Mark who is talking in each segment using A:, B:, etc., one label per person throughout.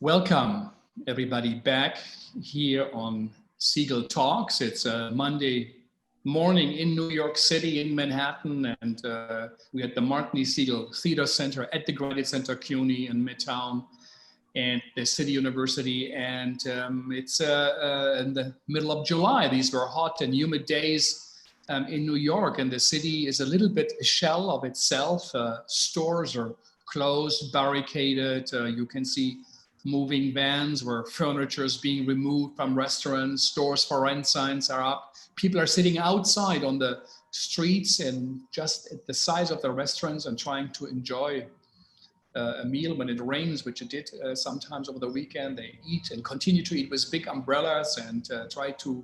A: Welcome everybody back here on Segal Talks. It's a Monday morning in New York City, in Manhattan, and we're at the Segal Theatre Center at the Graduate Center CUNY in Midtown and the City University. And it's in the middle of July. These were hot and humid days in New York, and the city is a little bit a shell of itself. Stores are closed, barricaded. You can see moving vans where furniture is being removed from restaurants, stores for rent signs are up. People are sitting outside on the streets and just at the size of the restaurants and trying to enjoy a meal when it rains, which it did sometimes over the weekend. They eat and continue to eat with big umbrellas and try to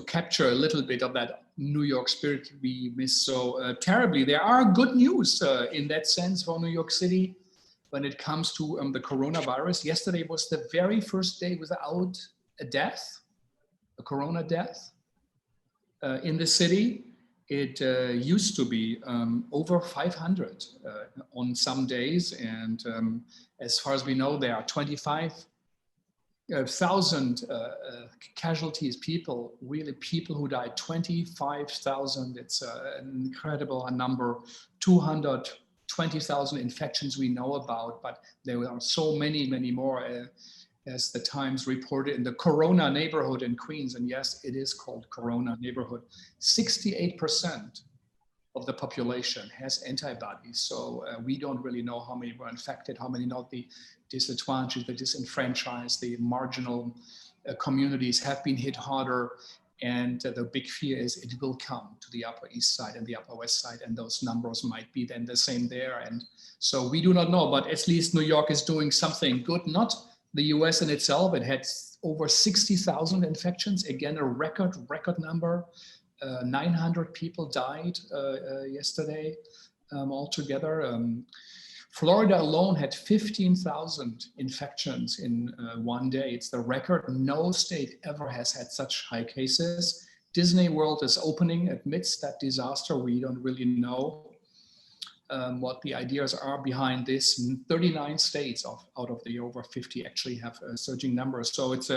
A: capture a little bit of that New York spirit we miss so terribly. There are good news in that sense for New York City when it comes to the coronavirus. Yesterday was the very first day without a corona death in the city. It used to be over 500 on some days. And as far as we know, there are 25,000 casualties, people who died, 25,000. It's an incredible number. 220,000 infections we know about, but there are so many more as the Times reported in the Corona neighborhood in Queens. And yes, it is called Corona neighborhood. 68% of the population has antibodies. So we don't really know how many were infected, how many not. The disadvantaged, the disenfranchised, the marginal communities have been hit harder. And the big fear is it will come to the Upper East Side and the Upper West Side, and those numbers might be then the same there. And so we do not know, but at least New York is doing something good. Not the US in itself. It had over 60,000 infections. Again, a record number. 900 people died yesterday altogether. Florida alone had 15,000 infections in one day. It's the record. No state ever has had such high cases. Disney World is opening amidst that disaster. We don't really know what the ideas are behind this. 39 states out of the over 50 actually have surging numbers. So it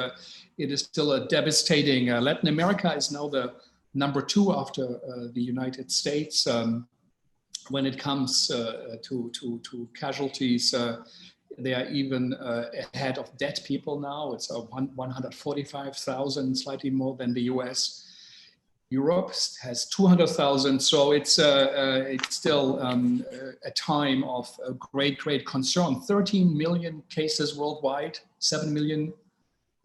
A: is still a devastating. Latin America is now the number 2 after the United States. When it comes to casualties, they are even ahead of dead people now. It's 145,000, slightly more than the US. Europe has 200,000, so it's still a time of great concern. 13 million cases worldwide, 7 million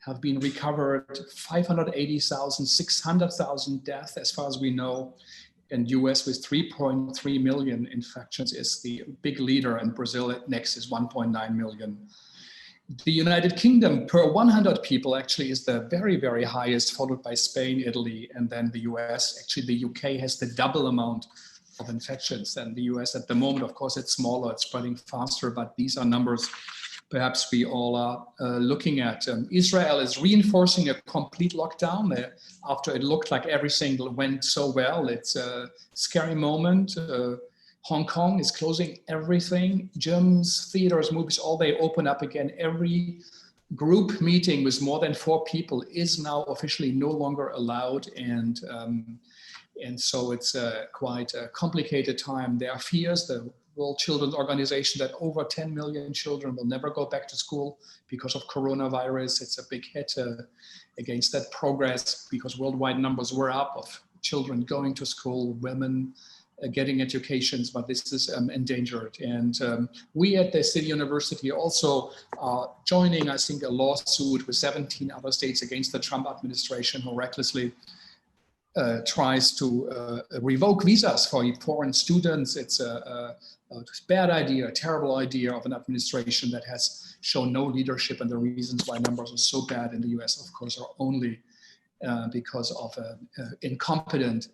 A: have been recovered, 580,000, 600,000 deaths as far as we know. And US with 3.3 million infections is the big leader, and Brazil next is 1.9 million. The United Kingdom per 100 people actually is the very highest, followed by Spain, Italy, and then the US. Actually, the UK has the double amount of infections than the US at the moment. Of course, it's smaller, it's spreading faster, but these are numbers perhaps we all are looking at. Israel is reinforcing a complete lockdown after it looked like everything went so well. It's a scary moment. Hong Kong is closing everything. Gyms, theaters, movies, all they open up again. Every group meeting with more than 4 people is now officially no longer allowed. And so it's quite a complicated time. There are fears. The World Children's Organization that over 10 million children will never go back to school because of coronavirus. It's a big hit against that progress, because worldwide numbers were up of children going to school, women getting educations, but this is endangered. And we at the City University also are joining, I think, a lawsuit with 17 other states against the Trump administration, who recklessly tries to revoke visas for foreign students. It's a bad idea, a terrible idea of an administration that has shown no leadership, and the reasons why numbers are so bad in the US, of course, are only because of incompetent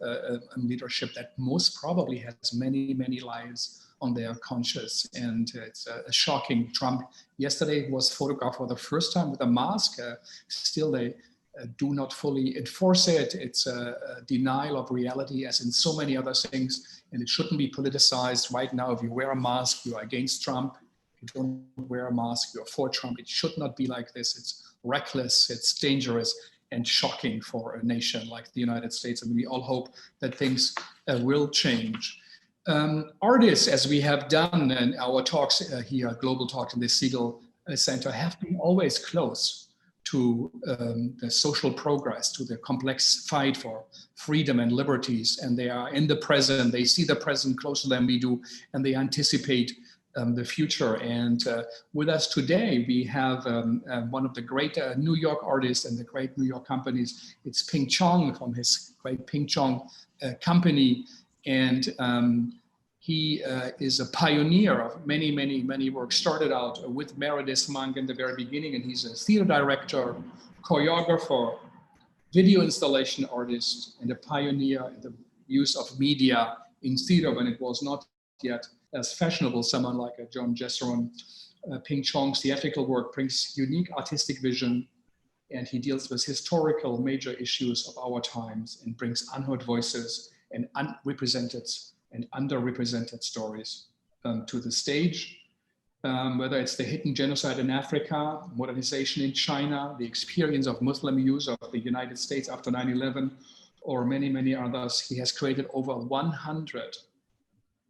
A: leadership that most probably has many lives on their conscience. And it's a shocking. Trump yesterday was photographed for the first time with a mask. Still, they do not fully enforce it. It's a denial of reality, as in so many other things, and it shouldn't be politicized. Right now, if you wear a mask, you are against Trump. you don't wear a mask, you're for Trump. It should not be like this. It's reckless, it's dangerous, and shocking for a nation like the United States. And we all hope that things will change. Artists, as we have done in our talks here, global talks in the Segal Center, have been always close to the social progress, to the complex fight for freedom and liberties. And they are in the present, they see the present closer than we do, and they anticipate the future. And with us today, we have one of the great New York artists and the great New York companies. It's Ping Chong from his great Ping Chong Company. And he is a pioneer of many, many, many works. Started out with Meredith Monk in the very beginning, and he's a theater director, choreographer, video installation artist, and a pioneer in the use of media in theater when it was not yet as fashionable. Someone like John Jesseron. Ping Chong's theatrical work brings unique artistic vision, and he deals with historical major issues of our times and brings unheard voices and unrepresented and underrepresented stories to the stage. Whether it's the hidden genocide in Africa, modernization in China, the experience of Muslim use of the United States after 9/11, or many, many others. He has created over 100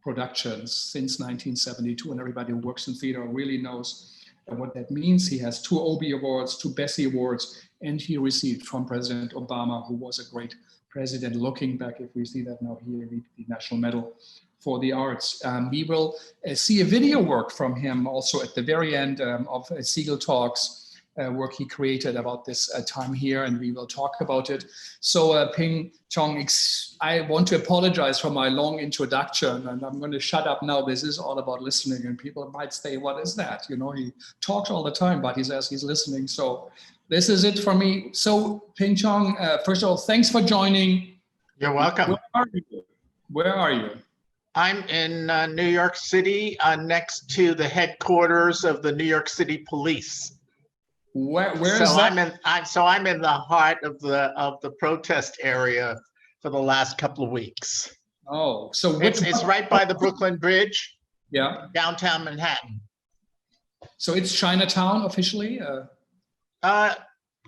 A: productions since 1972, and everybody who works in theater really knows what that means. He has 2 Obie Awards, 2 Bessie Awards, and he received from President Obama, who was a great president. Looking back, if we see that now here, the National Medal for the Arts. We will see a video work from him also at the very end of Segal Talks, work he created about this time here, and we will talk about it. So Ping Chong, I want to apologize for my long introduction, and I'm going to shut up now. This is all about listening, and people might say, what is that? You know, he talks all the time, but he says he's listening. So this is it for me. So Ping Chong, first of all, thanks for joining.
B: You're welcome.
A: Where are you? Where are you?
B: I'm in New York City, next to the headquarters of the New York City Police.
A: Where is that?
B: I'm in the heart of the protest area for the last couple of weeks.
A: Oh, so
B: it's right by the Brooklyn Bridge.
A: Yeah.
B: Downtown Manhattan.
A: So it's Chinatown officially?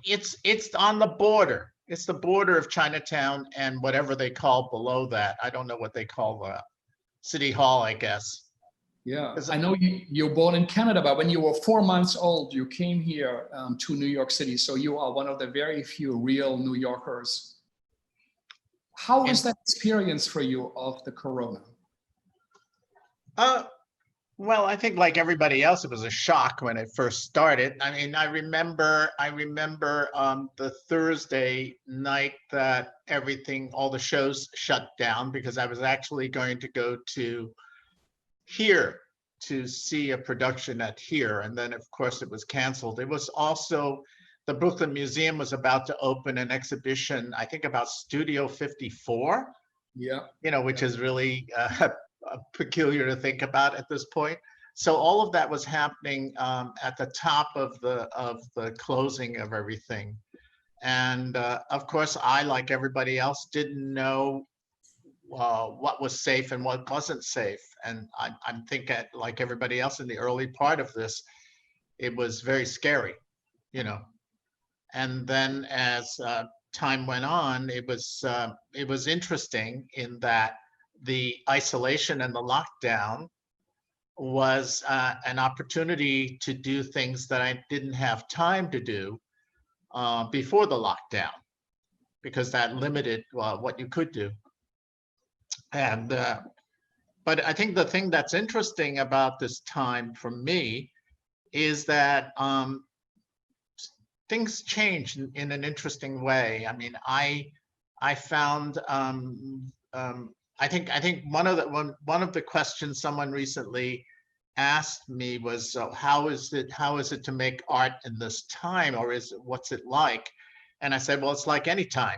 B: It's on the border. It's the border of Chinatown and whatever they call below that. I don't know what they call the City Hall, I guess.
A: Yeah, I know you're born in Canada, but when you were 4 months old, you came here to New York City. So you are one of the very few real New Yorkers. How was that experience for you of the corona?
B: Well, I think like everybody else, it was a shock when it first started. I mean, I remember the Thursday night that all the shows shut down, because I was actually going to go to here to see a production at here. And then of course it was canceled. It was also, the Brooklyn Museum was about to open an exhibition, I think about Studio 54.
A: Yeah.
B: You know, which is really peculiar to think about at this point. So all of that was happening at the top of the closing of everything. And of course, I, like everybody else, didn't know what was safe and what wasn't safe. And I'm thinking, like everybody else in the early part of this, it was very scary, you know. And then as time went on, it was interesting in that the isolation and the lockdown was an opportunity to do things that I didn't have time to do before the lockdown, because that limited what you could do. And but I think the thing that's interesting about this time for me is that things changed in an interesting way. I mean, I found I think one of the questions someone recently asked me was, how is it to make art in this time, or what's it like? And I said, well, it's like any time.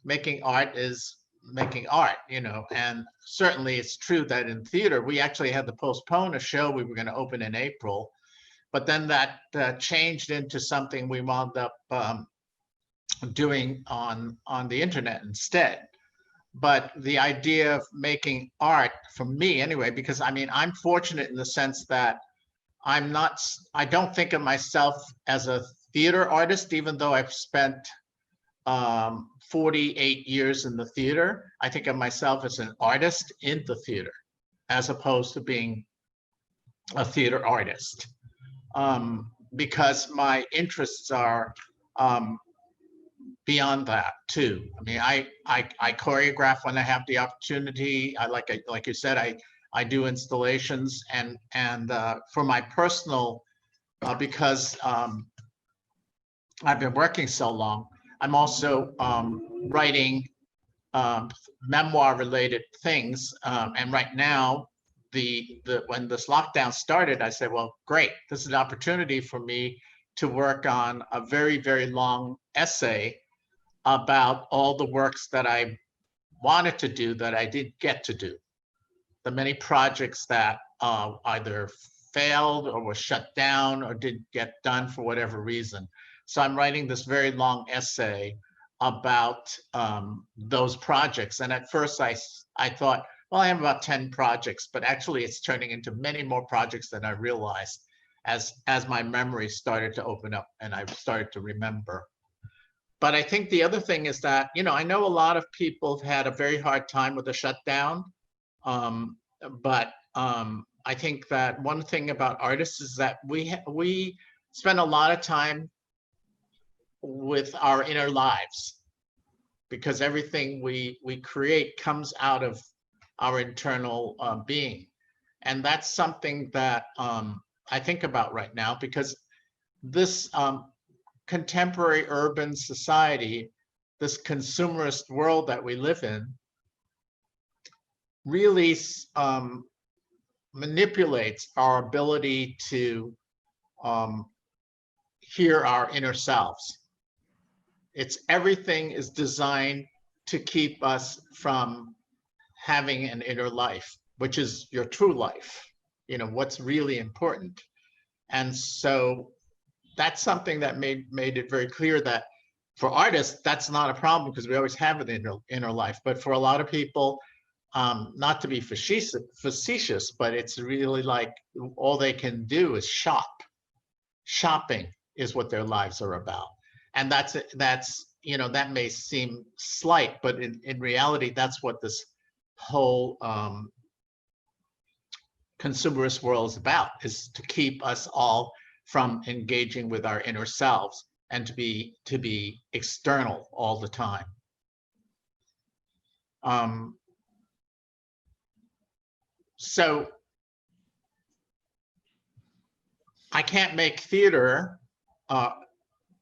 B: Making art is making art, you know. And certainly it's true that in theater we actually had to postpone a show we were going to open in April, but then that changed into something we wound up doing on the internet instead. But the idea of making art, for me anyway, because I mean, I'm fortunate in the sense that I don't think of myself as a theater artist, even though I've spent 48 years in the theater. I think of myself as an artist in the theater, as opposed to being a theater artist, because my interests are beyond that too. I mean, I choreograph when I have the opportunity. Like you said, I do installations, and for my personal, because I've been working so long, I'm also writing memoir related things, and right now, when this lockdown started, I said, well, great, this is an opportunity for me to work on a very, very long essay about all the works that I wanted to do that I didn't get to do. The many projects that either failed or were shut down or didn't get done for whatever reason. So I'm writing this very long essay about those projects. And at first I thought, well, I have about 10 projects, but actually it's turning into many more projects than I realized as my memory started to open up and I started to remember. But I think the other thing is that, I know a lot of people have had a very hard time with the shutdown. But I think that one thing about artists is that we spend a lot of time with our inner lives, because everything we create comes out of our internal being. And that's something that I think about right now, because this contemporary urban society, this consumerist world that we live in, really manipulates our ability to hear our inner selves. Everything is designed to keep us from having an inner life, which is your true life, what's really important. And so that's something that made it very clear that for artists, that's not a problem, because we always have an inner life. But for a lot of people, not to be facetious, but it's really like all they can do is shop. Shopping is what their lives are about. And that's that may seem slight, but in reality, that's what this whole consumerist world is about, is to keep us all from engaging with our inner selves and to be external all the time. So I can't make theater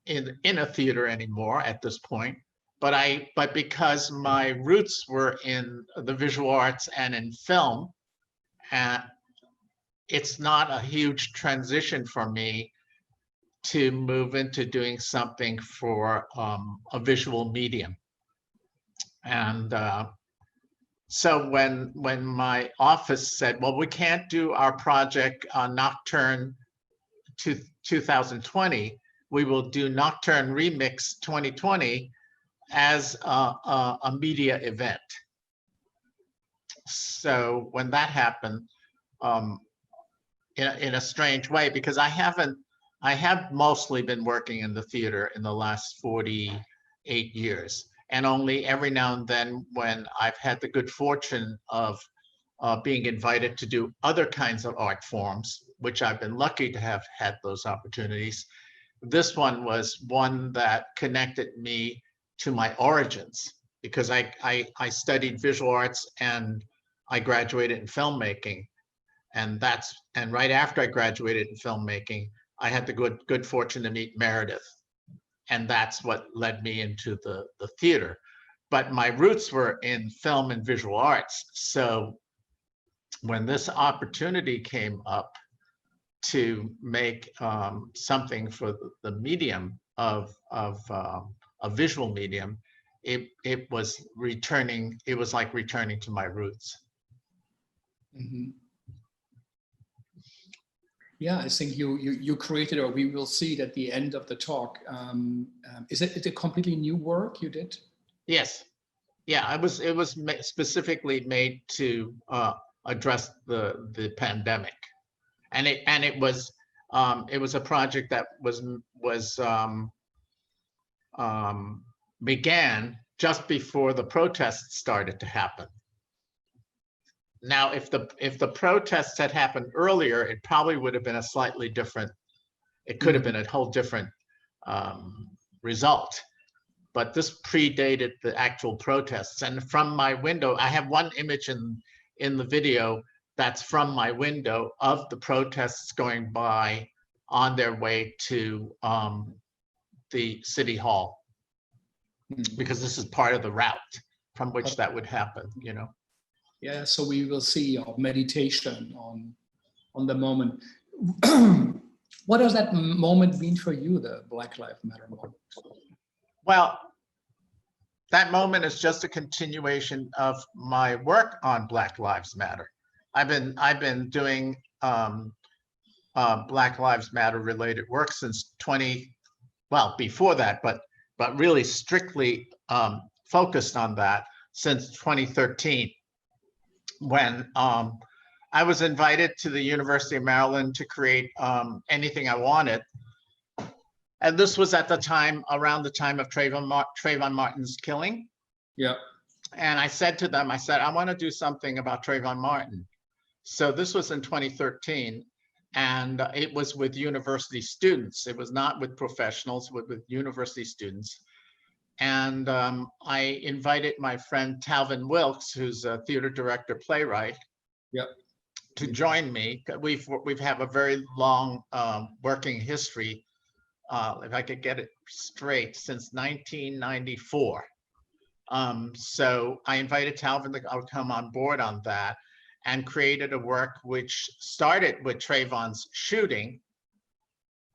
B: in a theater anymore at this point, but because my roots were in the visual arts and in film, it's not a huge transition for me to move into doing something for a visual medium. And so when my office said, well, we can't do our project Nocturne 2020, we will do Nocturne Remix 2020 as a media event. So when that happened, in a strange way, because I have mostly been working in the theater in the last 48 years. And only every now and then, when I've had the good fortune of being invited to do other kinds of art forms, which I've been lucky to have had those opportunities. This one was one that connected me to my origins, because I studied visual arts and I graduated in filmmaking. And right after I graduated in filmmaking, I had the good fortune to meet Meredith. And that's what led me into the theater. But my roots were in film and visual arts. So when this opportunity came up to make something for the medium of a visual medium, it was like returning to my roots.
A: Mm-hmm. Yeah, I think you created, or we will see it at the end of the talk. Is it a completely new work you did?
B: Yes. Yeah, it was specifically made to address the pandemic. and it was a project that began just before the protests started to happen. Now, if the protests had happened earlier, it probably would have been a slightly different. It could have been a whole different result. But this predated the actual protests. And from my window, I have one image in the video that's from my window of the protests going by on their way to the city hall, because this is part of the route from which that would happen, you know.
A: Yeah, so we will see a meditation on the moment. What does that moment mean for you, the Black Lives Matter moment?
B: Well, that moment is just a continuation of my work on Black Lives Matter. I've been doing Black Lives Matter related work since before that, but really strictly focused on that since 2013, when I was invited to the University of Maryland to create anything I wanted. And this was at the time, around the time of Trayvon Martin's killing.
A: Yeah.
B: And I said to them, I want to do something about Trayvon Martin. So this was in 2013, and it was with university students. It was not with professionals, but with university students. And I invited my friend Talvin Wilkes, who's a theater director, playwright, to join me. We've have a very long working history. If I could get it straight, since 1994. So I invited Talvin to come on board on that, and created a work which started with Trayvon's shooting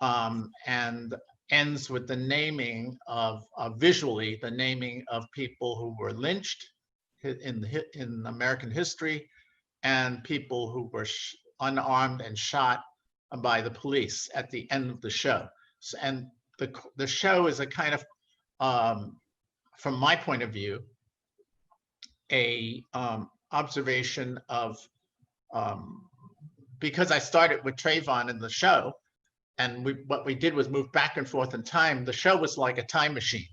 B: and ends with the naming of, visually, the naming of people who were lynched in American history, and people who were unarmed and shot by the police at the end of the show. And the show is a kind of, from my point of view, a observation of, because I started with Trayvon in the show, and what we did was move back and forth in time. The show was like a time machine.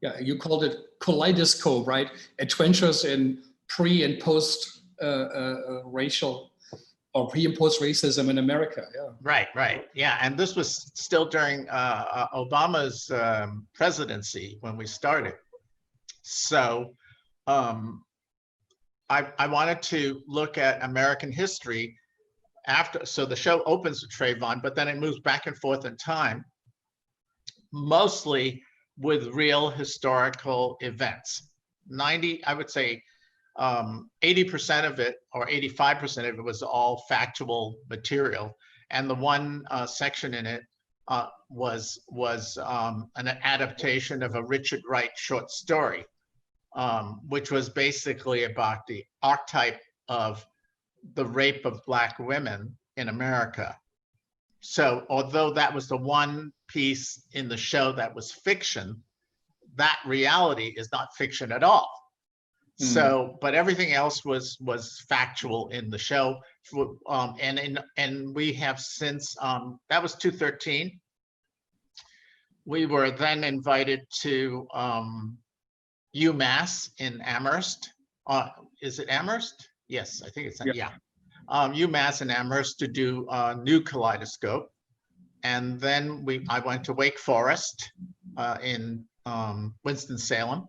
A: Yeah, you called it kaleidoscope, right? Adventures in pre and post racial or pre and post racism in America. Yeah.
B: Right. Yeah, and this was still during Obama's presidency when we started. So I wanted to look at American history after. So the show opens with Trayvon, but then it moves back and forth in time, mostly with real historical events. I would say 80% of it, or 85% of it, was all factual material, and the one section in it was an adaptation of a Richard Wright short story, which was basically about the archetype of the rape of Black women in America. So although that was the one piece in the show that was fiction, that reality is not fiction at all. So, but everything else was factual in the show, and we have since that was 2013. We were then invited to UMass in Amherst. Is it Amherst? Yes, I think it's UMass in Amherst to do a new Kaleidoscope, and then I went to Wake Forest in Winston-Salem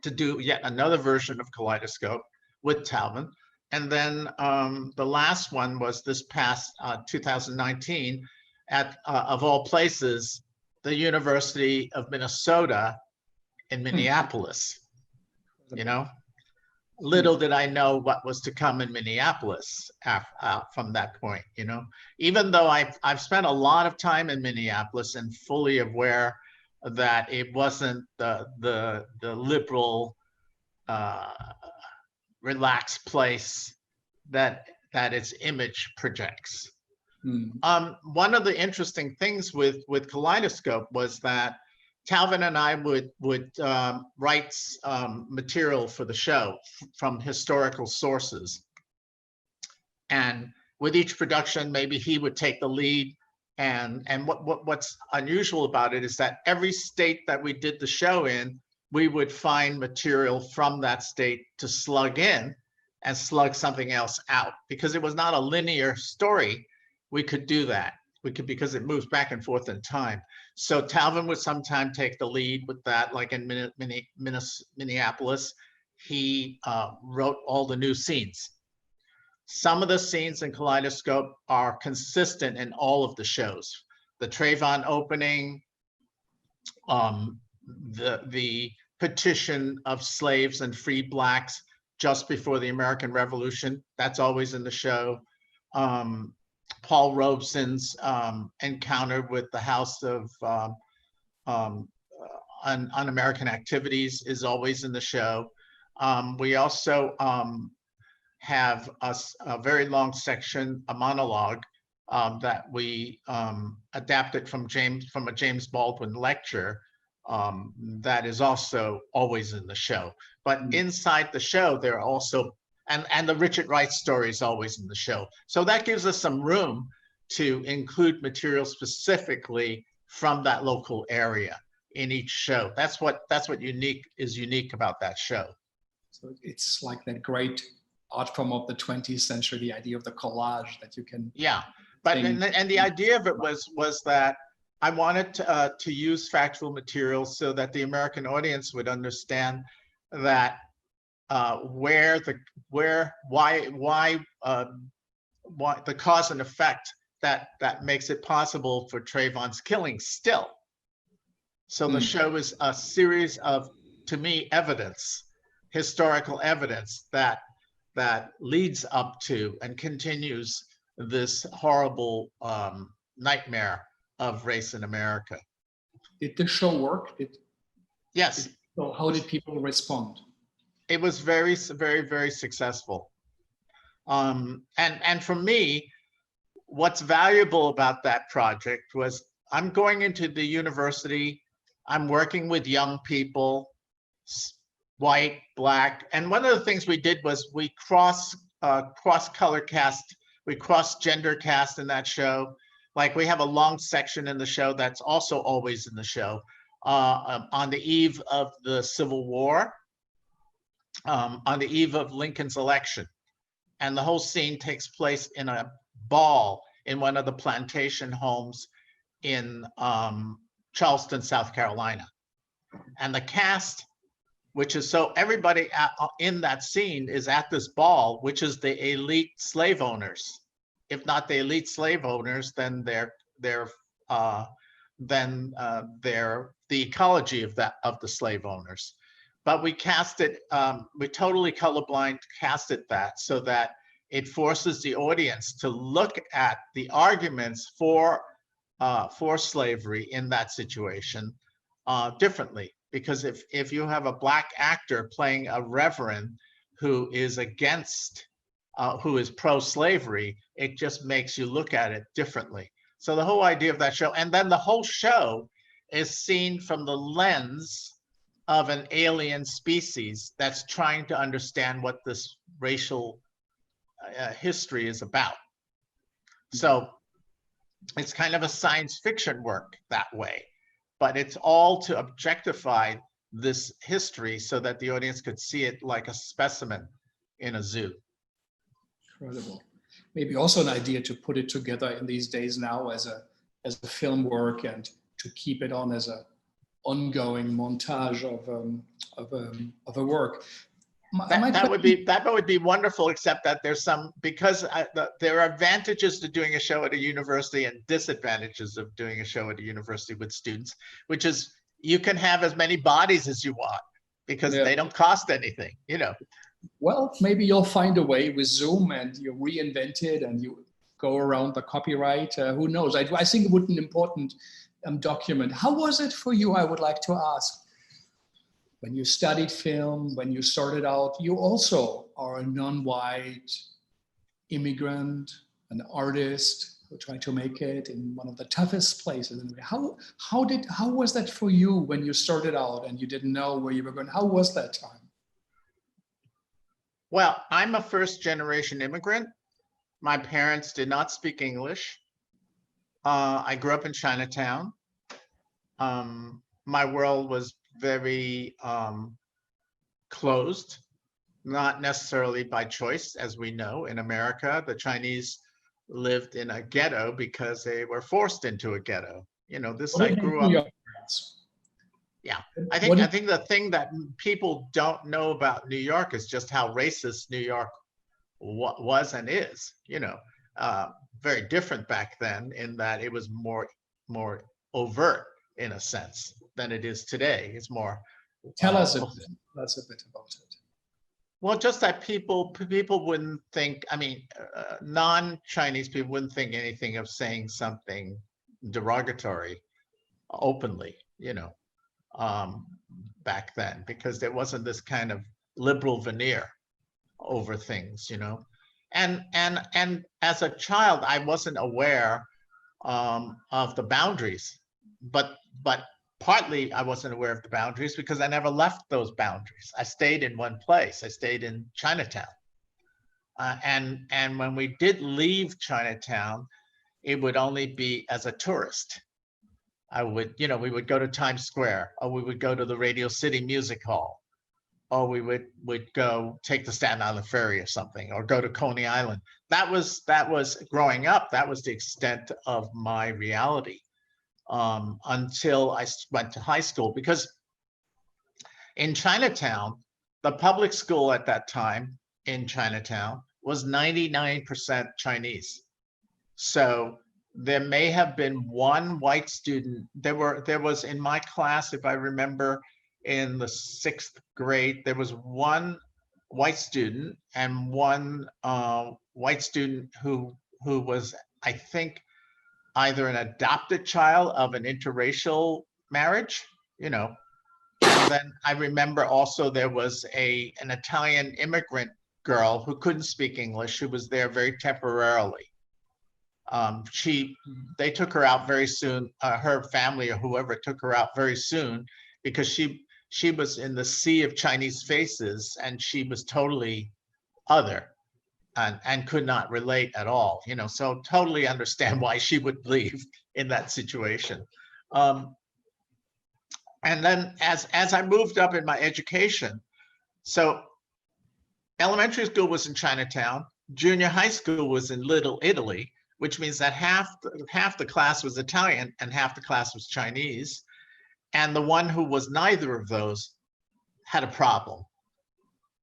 B: to do yet another version of Kaleidoscope with Talvin. And then the last one was this past 2019 at, of all places, the University of Minnesota in Minneapolis. You know, little did I know what was to come in Minneapolis from that point, you know. Even though I've spent a lot of time in Minneapolis and fully aware that it wasn't the liberal, relaxed place that its image projects. One of the interesting things with Kaleidoscope was that Talvin and I would write material for the show from historical sources, and with each production, maybe he would take the lead. And what's unusual about it is that every state that we did the show in, we would find material from that state to slug in and slug something else out, because it was not a linear story. We could do that. We could, because it moves back and forth in time. So Talvin would sometimes take the lead with that, like in Minneapolis, he wrote all the new scenes. Some of the scenes in Kaleidoscope are consistent in all of the shows. The Trayvon opening, the petition of slaves and freed blacks just before the American Revolution, that's always in the show. Paul Robeson's encounter with the House of Un-American Activities is always in the show. We also have a very long section, a monologue that we adapted from a James Baldwin lecture that is also always in the show. But inside the show, there are also, and the Richard Wright story is always in the show. So that gives us some room to include material specifically from that local area in each show. That's what is unique about that show.
A: So it's like that great art form of the 20th century, the idea of the collage that you can.
B: Yeah, but and the idea of it was that I wanted to use factual materials so that the American audience would understand that why the cause and effect that makes it possible for Trayvon's killing still. So the show is a series of, to me, historical evidence that leads up to and continues this horrible nightmare of race in America.
A: Did the show work?
B: Yes.
A: So how did people respond?
B: It was very, very, very successful. And for me, what's valuable about that project was I'm going into the university, I'm working with young people, white, black, and one of the things we did was we cross color cast, we cross gender cast in that show. Like we have a long section in the show that's also always in the show on the eve of the Civil War, on the eve of Lincoln's election. And the whole scene takes place in a ball in one of the plantation homes in Charleston, South Carolina. And the cast, which is, so everybody in that scene is at this ball, which is the elite slave owners. If not the elite slave owners, then they're the ecology of the slave owners. But we cast it, we totally colorblind casted that so that it forces the audience to look at the arguments for slavery in that situation differently. Because if you have a black actor playing a reverend who is against, who is pro-slavery, it just makes you look at it differently. So the whole idea of that show, and then the whole show is seen from the lens of an alien species that's trying to understand what this racial history is about. So it's kind of a science fiction work that way, but it's all to objectify this history so that the audience could see it like a specimen in a zoo.
A: Incredible. Maybe also an idea to put it together in these days now as a film work and to keep it on as a ongoing montage of a work.
B: That would be wonderful, except that there's some, because there are advantages to doing a show at a university and disadvantages of doing a show at a university with students, which is you can have as many bodies as you want because they don't cost anything, you know.
A: Well, maybe you'll find a way with Zoom and you reinvent it and you go around the copyright. Who knows? I think it would be an important document. How was it for you, I would like to ask? When you studied film, when you started out, you also are a non-white immigrant, an artist who tried to make it in one of the toughest places. How was that for you when you started out and you didn't know where you were going? How was that time?
B: Well, I'm a first-generation immigrant, My parents did not speak English. I grew up in Chinatown. My world was very closed, not necessarily by choice, as we know. In America, the Chinese lived in a ghetto because they were forced into a ghetto. You know, this
A: What
B: I
A: did they
B: grew
A: do,
B: up.
A: your parents?
B: Yeah,
A: What
B: I
A: did,
B: think the thing that people don't know about New York is just how racist New York was and is. You know, very different back then in that it was more overt in a sense than it is today. It's more.
A: tell us a bit about it.
B: Well, just that people wouldn't think. I mean, non-Chinese people wouldn't think anything of saying something derogatory openly. You know, back then because there wasn't this kind of liberal veneer over things. You know, and as a child, I wasn't aware of the boundaries, but partly I wasn't aware of the boundaries because I never left those boundaries. I stayed in one place. I stayed in Chinatown. And when we did leave Chinatown, it would only be as a tourist. I would, you know, we would go to Times Square, or we would go to the Radio City Music Hall, or we would go take the Staten Island Ferry or something, or go to Coney Island. That was growing up. That was the extent of my reality. Until I went to high school, because in Chinatown, the public school at that time in Chinatown was 99% Chinese. So there may have been one white student. There was in my class, if I remember, in the 6th grade, there was one white student and one white student who was, I think, either an adopted child of an interracial marriage, you know. And then I remember also there was an Italian immigrant girl who couldn't speak English, who was there very temporarily. They took her out very soon, her family or whoever took her out very soon because she was in the sea of Chinese faces and she was totally other. And could not relate at all, you know, so totally understand why she would leave in that situation. And then as I moved up in my education, so elementary school was in Chinatown, junior high school was in Little Italy, which means that half the class was Italian and half the class was Chinese. And the one who was neither of those had a problem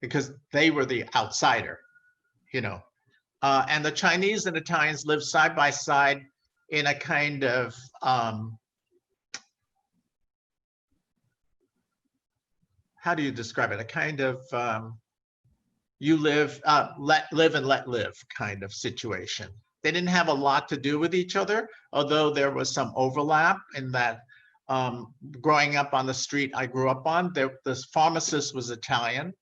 B: because they were the outsider. You know, and the Chinese and Italians lived side by side in a kind of how do you describe it? A kind of you live, live and let live kind of situation. They didn't have a lot to do with each other, although there was some overlap in that. Growing up on the street I grew up on, this pharmacist was Italian.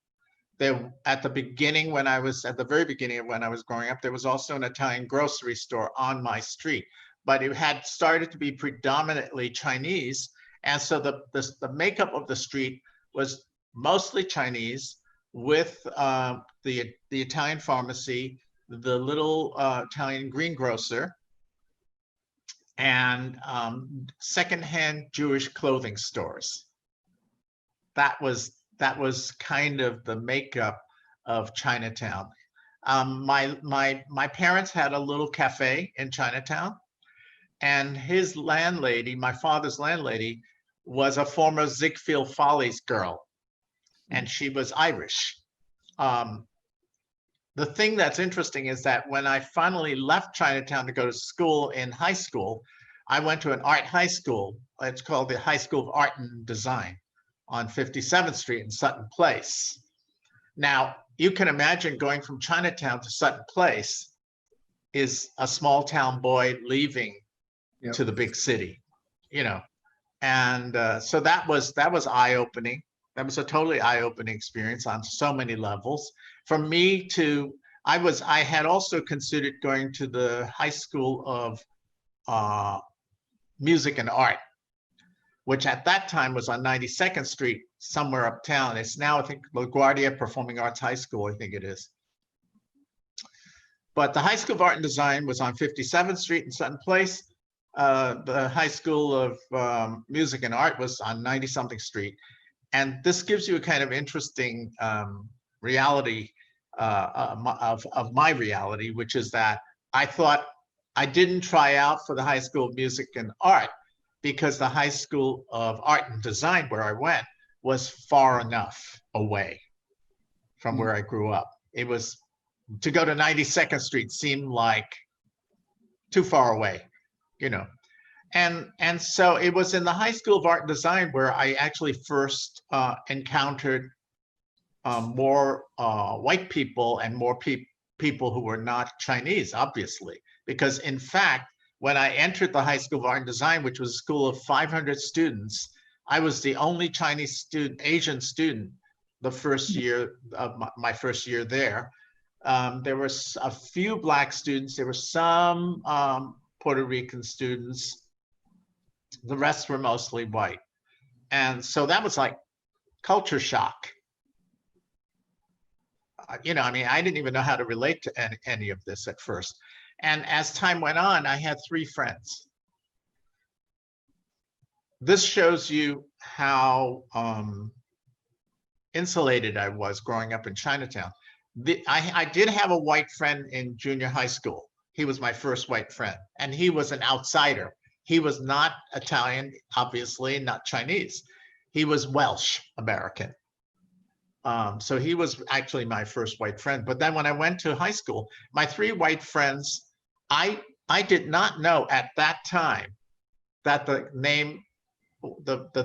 B: There, at the very beginning when I was growing up, there was also an Italian grocery store on my street, but it had started to be predominantly Chinese. And so the makeup of the street was mostly Chinese with the Italian pharmacy, the little Italian greengrocer, and secondhand Jewish clothing stores. That was kind of the makeup of Chinatown. My parents had a little cafe in Chinatown, and his landlady, my father's landlady, was a former Ziegfeld Follies girl, and she was Irish. The thing that's interesting is that when I finally left Chinatown to go to school in high school, I went to an art high school. It's called the High School of Art and Design on 57th Street in Sutton Place. Now, you can imagine going from Chinatown to Sutton Place is a small town boy leaving to the big city, you know. And so that was eye-opening. That was a totally eye-opening experience on so many levels. For me to, I had also considered going to the High School of Music and Art, which at that time was on 92nd Street, somewhere uptown. It's now, I think, LaGuardia Performing Arts High School, I think it is. But the High School of Art and Design was on 57th Street in Sutton Place. The High School of Music and Art was on 90-something Street. And this gives you a kind of interesting reality of my reality, which is that I thought I didn't try out for the High School of Music and Art because the High School of Art and Design, where I went, was far enough away from where I grew up. It was, to go to 92nd Street seemed like too far away, you know. And so it was in the High School of Art and Design where I actually first encountered more white people and more people who were not Chinese, obviously. Because in fact, when I entered the High School of Art and Design, which was a school of 500 students, I was the only Chinese student, Asian student, the first year of my first year there. There were a few Black students. There were some Puerto Rican students. The rest were mostly white. And so that was like culture shock. You know, I mean, I didn't even know how to relate to any of this at first. And as time went on, I had 3 friends. This shows you how insulated I was growing up in Chinatown. I did have a white friend in junior high school. He was my first white friend, and he was an outsider. He was not Italian, obviously, not Chinese. He was Welsh American. So he was actually my first white friend. But then when I went to high school, my 3 white friends, I did not know at that time that the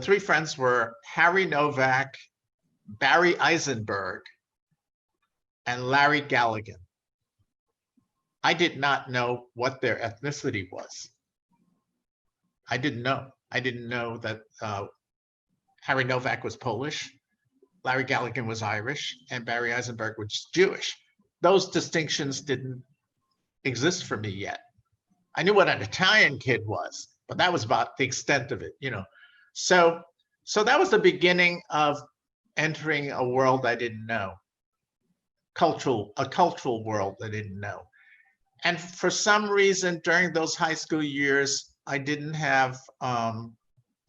B: 3 friends were Harry Novak, Barry Eisenberg, and Larry Galligan. I did not know what their ethnicity was. I didn't know. I didn't know that Harry Novak was Polish, Larry Galligan was Irish, and Barry Eisenberg was Jewish. Those distinctions didn't exist for me yet. I knew what an Italian kid was, but that was about the extent of it, you know. So that was the beginning of entering a world I didn't know, a cultural world I didn't know. And for some reason, during those high school years, I didn't have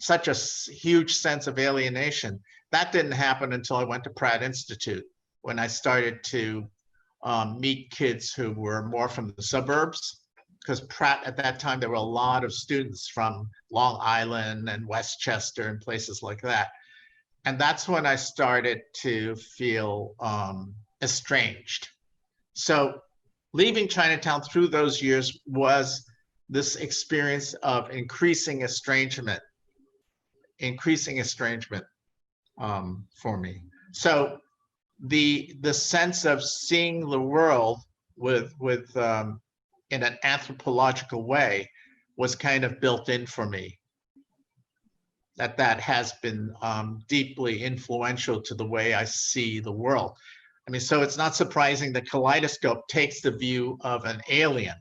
B: such a huge sense of alienation. That didn't happen until I went to Pratt Institute, when I started to meet kids who were more from the suburbs. Because Pratt, at that time, there were a lot of students from Long Island and Westchester and places like that. And that's when I started to feel estranged. So leaving Chinatown through those years was this experience of increasing estrangement for me. So the sense of seeing the world with in an anthropological way was kind of built in for me. That has been deeply influential to the way I see the world. I mean, so it's not surprising that Kaleidoscope takes the view of an alien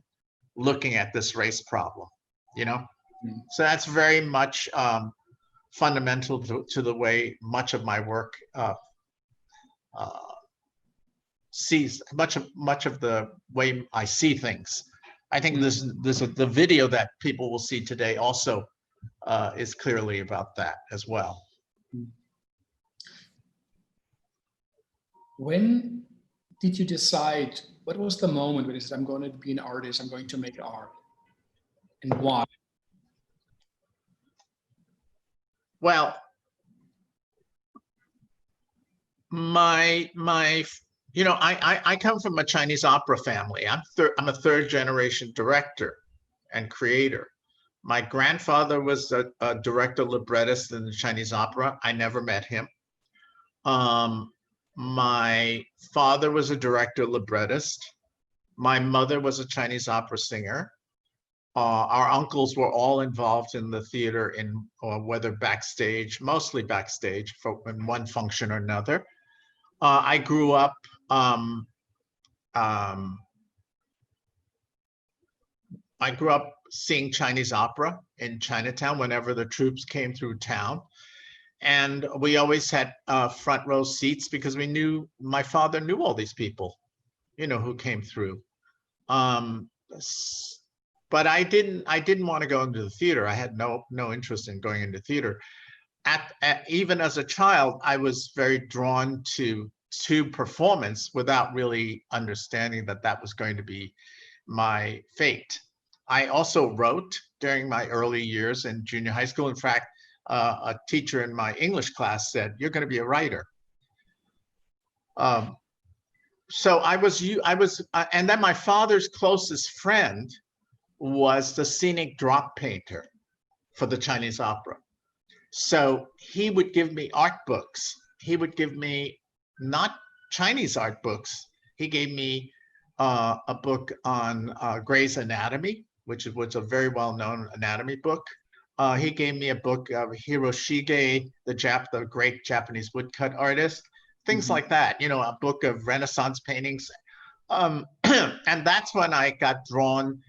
B: looking at this race problem, you know? Mm-hmm. So that's very much fundamental to the way much of my work sees, much of the way I see things. I think the video that people will see today also is clearly about that as well.
A: When did you decide, what was the moment when you said, I'm going to be an artist, I'm going to make art, and why?
B: Well, you know, I come from a Chinese opera family. I'm a 3rd generation director and creator. My grandfather was a director librettist in the Chinese opera. I never met him. My father was a director librettist. My mother was a Chinese opera singer. Our uncles were all involved in the theater, whether backstage, mostly backstage, in one function or another. I grew up seeing Chinese opera in Chinatown whenever the troops came through town. And we always had front row seats because my father knew all these people, you know, who came through. But I didn't want to go into the theater. I had no interest in going into theater. Even as a child, I was very drawn to performance without really understanding that that was going to be my fate. I also wrote during my early years in junior high school. In fact, a teacher in my English class said, "You're going to be a writer." So I was, and then my father's closest friend was the scenic drop painter for the Chinese opera. So he would give me art books. He would give me not Chinese art books. He gave me a book on Gray's Anatomy, which was a very well-known anatomy book. He gave me a book of Hiroshige, the great Japanese woodcut artist, things like that, you know, a book of Renaissance paintings. And that's when I got drawn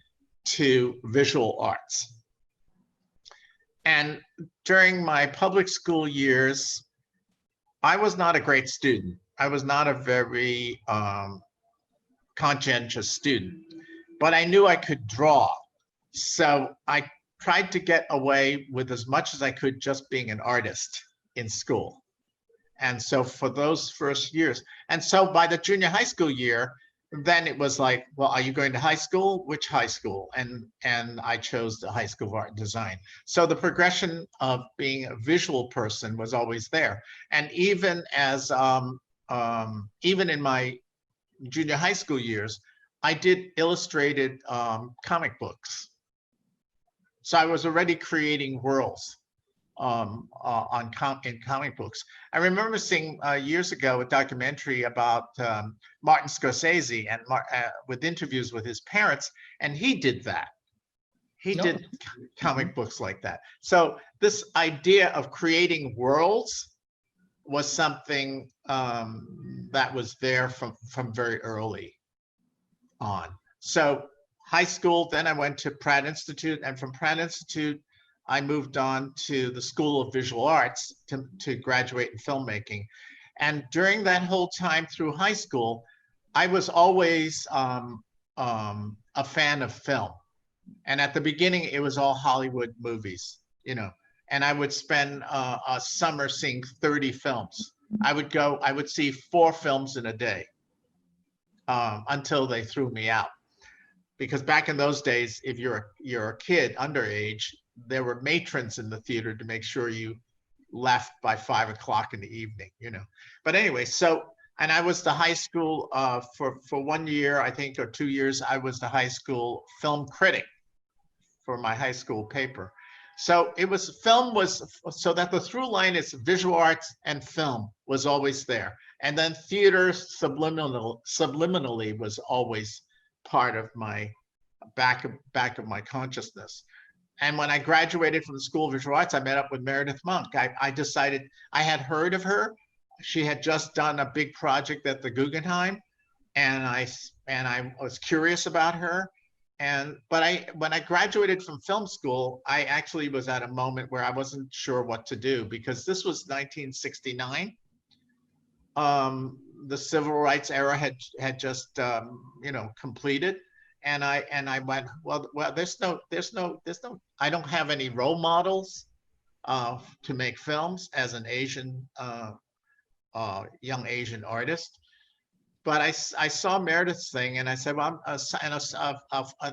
B: to visual arts. And during my public school years, I was not a great student. I was not a very conscientious student, but I knew I could draw. So I tried to get away with as much as I could just being an artist in school. And so for those first years, and so by the junior high school year, then it was like, well, are you going to high school? Which high school? And I chose the High School of Art and Design. So the progression of being a visual person was always there. And even as even in my junior high school years, I did illustrated comic books. So I was already creating worlds in comic books. I remember seeing years ago a documentary about Martin Scorsese and with interviews with his parents, and he did that. He did comic books like that. So this idea of creating worlds was something that was there from very early on. So high school, then I went to Pratt Institute, and from Pratt Institute, I moved on to the School of Visual Arts to graduate in filmmaking. And during that whole time through high school, I was always a fan of film. And at the beginning, it was all Hollywood movies, you know, and I would spend a summer seeing 30 films. I would see 4 films in a day until they threw me out. Because back in those days, if you're a kid underage, there were matrons in the theater to make sure you left by 5 o'clock in the evening, you know. But anyway, so, and I was the high school, for 1 year, I think, or 2 years, I was the high school film critic for my high school paper. So it was, film was, so that the through line is visual arts and film was always there. And then theater subliminally was always part of my back of my consciousness. And when I graduated from the School of Visual Arts, I met up with Meredith Monk. I decided, I had heard of her. She had just done a big project at the Guggenheim, and I was curious about her. But when I graduated from film school, I actually was at a moment where I wasn't sure what to do, because this was 1969. The civil rights era had just you know, completed. And I went, well, there's no, I don't have any role models to make films as an Asian, young Asian artist. But I saw Meredith's thing, and I said, well, a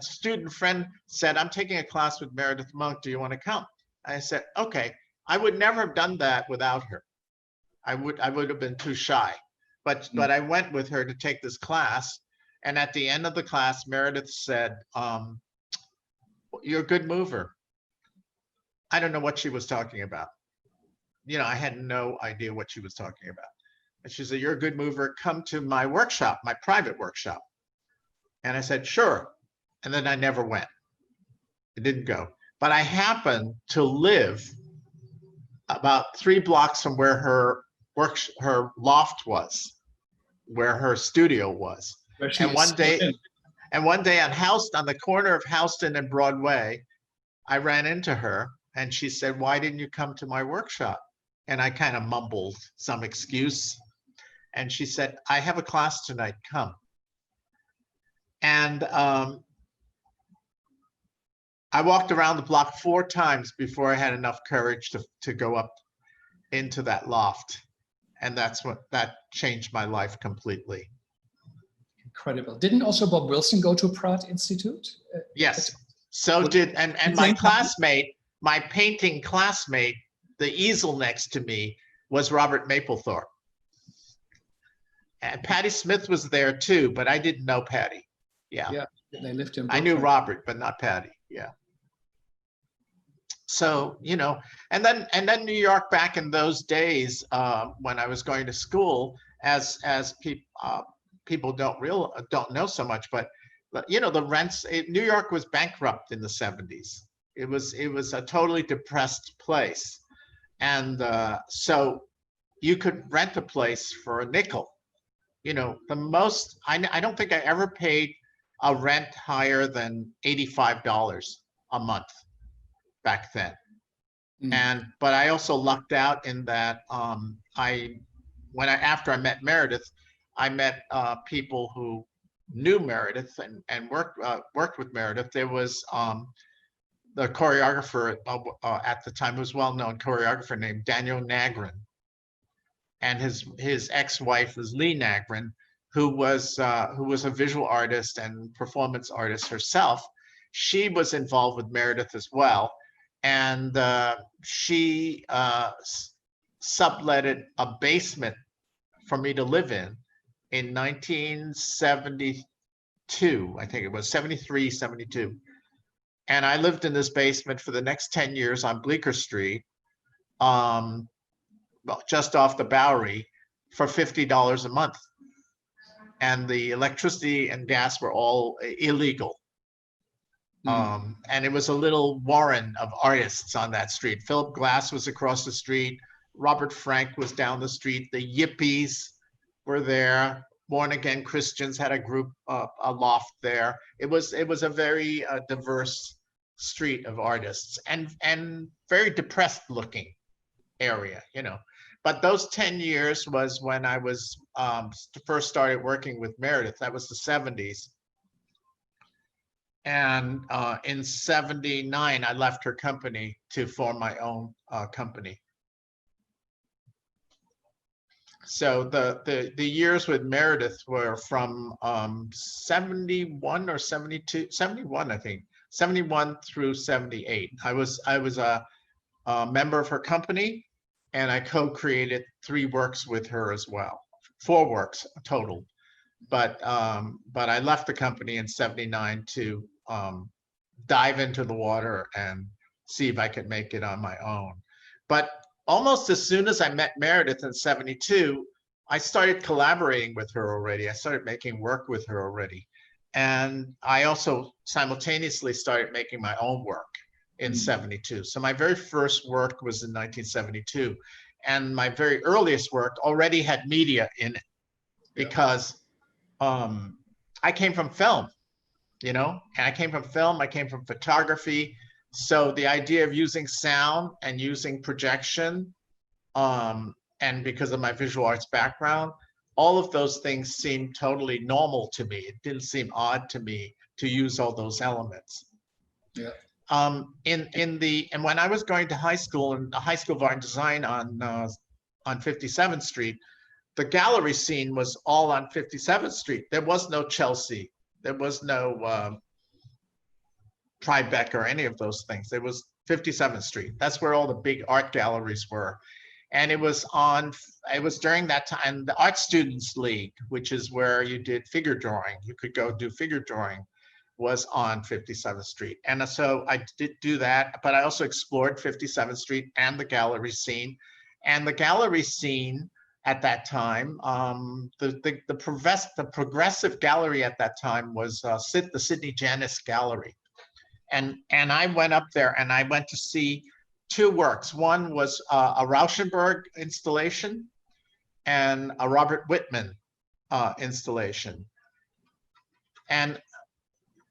B: student friend said, I'm taking a class with Meredith Monk. Do you want to come? I said, okay. I would never have done that without her. I would have been too shy. But I went with her to take this class. And at the end of the class, Meredith said, you're a good mover. I don't know what she was talking about. You know, I had no idea what she was talking about. And she said, you're a good mover. Come to my workshop, my private workshop. And I said, sure. And then I never went. I didn't go. But I happened to live about 3 blocks from where her loft was, where her studio was. And one day on the corner of Houston and Broadway, I ran into her, and she said, why didn't you come to my workshop? And I kind of mumbled some excuse. And she said, I have a class tonight, come. And I walked around the block 4 times before I had enough courage to go up into that loft. And that changed my life completely.
A: Incredible. Didn't also Bob Wilson go to Pratt Institute?
B: Yes, so did, and my classmate, my painting classmate, the easel next to me was Robert Mapplethorpe. And Patti Smith was there too, but I didn't know Patti. Yeah.
A: Yeah, they lived in
B: I
A: Brooklyn.
B: knew Robert, but not Patti. Yeah. So, you know, and then New York back in those days, when I was going to school, as people don't know so much, but you know, the rents, New York was bankrupt in the 70s. It was a totally depressed place. And so you could rent a place for a nickel. You know, the most, I don't think I ever paid a rent higher than $85 a month back then. But I also lucked out in that after I met Meredith, I met people who knew Meredith and worked with Meredith. There was the choreographer at the time, who was well-known choreographer named Daniel Nagrin, and his ex-wife was Lee Nagrin, who was a visual artist and performance artist herself. She was involved with Meredith as well, and she subletted a basement for me to live in 1972, I think it was 73, 72. And I lived in this basement for the next 10 years on Bleecker Street, well, just off the Bowery, for $50 a month. And the electricity and gas were all illegal. And it was a little warren of artists on that street. Philip Glass was across the street. Robert Frank was down the street. The Yippies were there. Born Again Christians had a group, a loft there. It was a very diverse street of artists, and very depressed looking area, you know. But those 10 years was when I was first started working with Meredith. That was the 70s. And in 79, I left her company to form my own company. So the years with Meredith were from 71 or 72, 71, I think, 71 through 78. I was a member of her company, and I co-created 3 works with her as well, 4 works total. But I left the company in 79 to dive into the water and see if I could make it on my own. But almost as soon as I met Meredith in 72, I started collaborating with her already. I started making work with her already. And I also simultaneously started making my own work in 72. So my very first work was in 1972. And my very earliest work already had media in it, because I came from film, you know, and I came from film, I came from photography. So the idea of using sound and using projection, and because of my visual arts background, all of those things seemed totally normal to me. It didn't seem odd to me to use all those elements.
A: Yeah.
B: And when I was going to high school, and the High School of Art and Design on 57th Street, the gallery scene was all on 57th Street. There was no Chelsea. There was no Tribeca or any of those things. There was 57th Street. That's where all the big art galleries were. And it was during that time, the Art Students League, which is where you did figure drawing. You could go do figure drawing, was on 57th Street. And so I did do that, but I also explored 57th Street and the gallery scene. And the gallery scene at that time, the progressive gallery at that time was the Sidney Janis Gallery. And I went up there and I went to see 2 works. One was a Rauschenberg installation and a Robert Whitman installation. And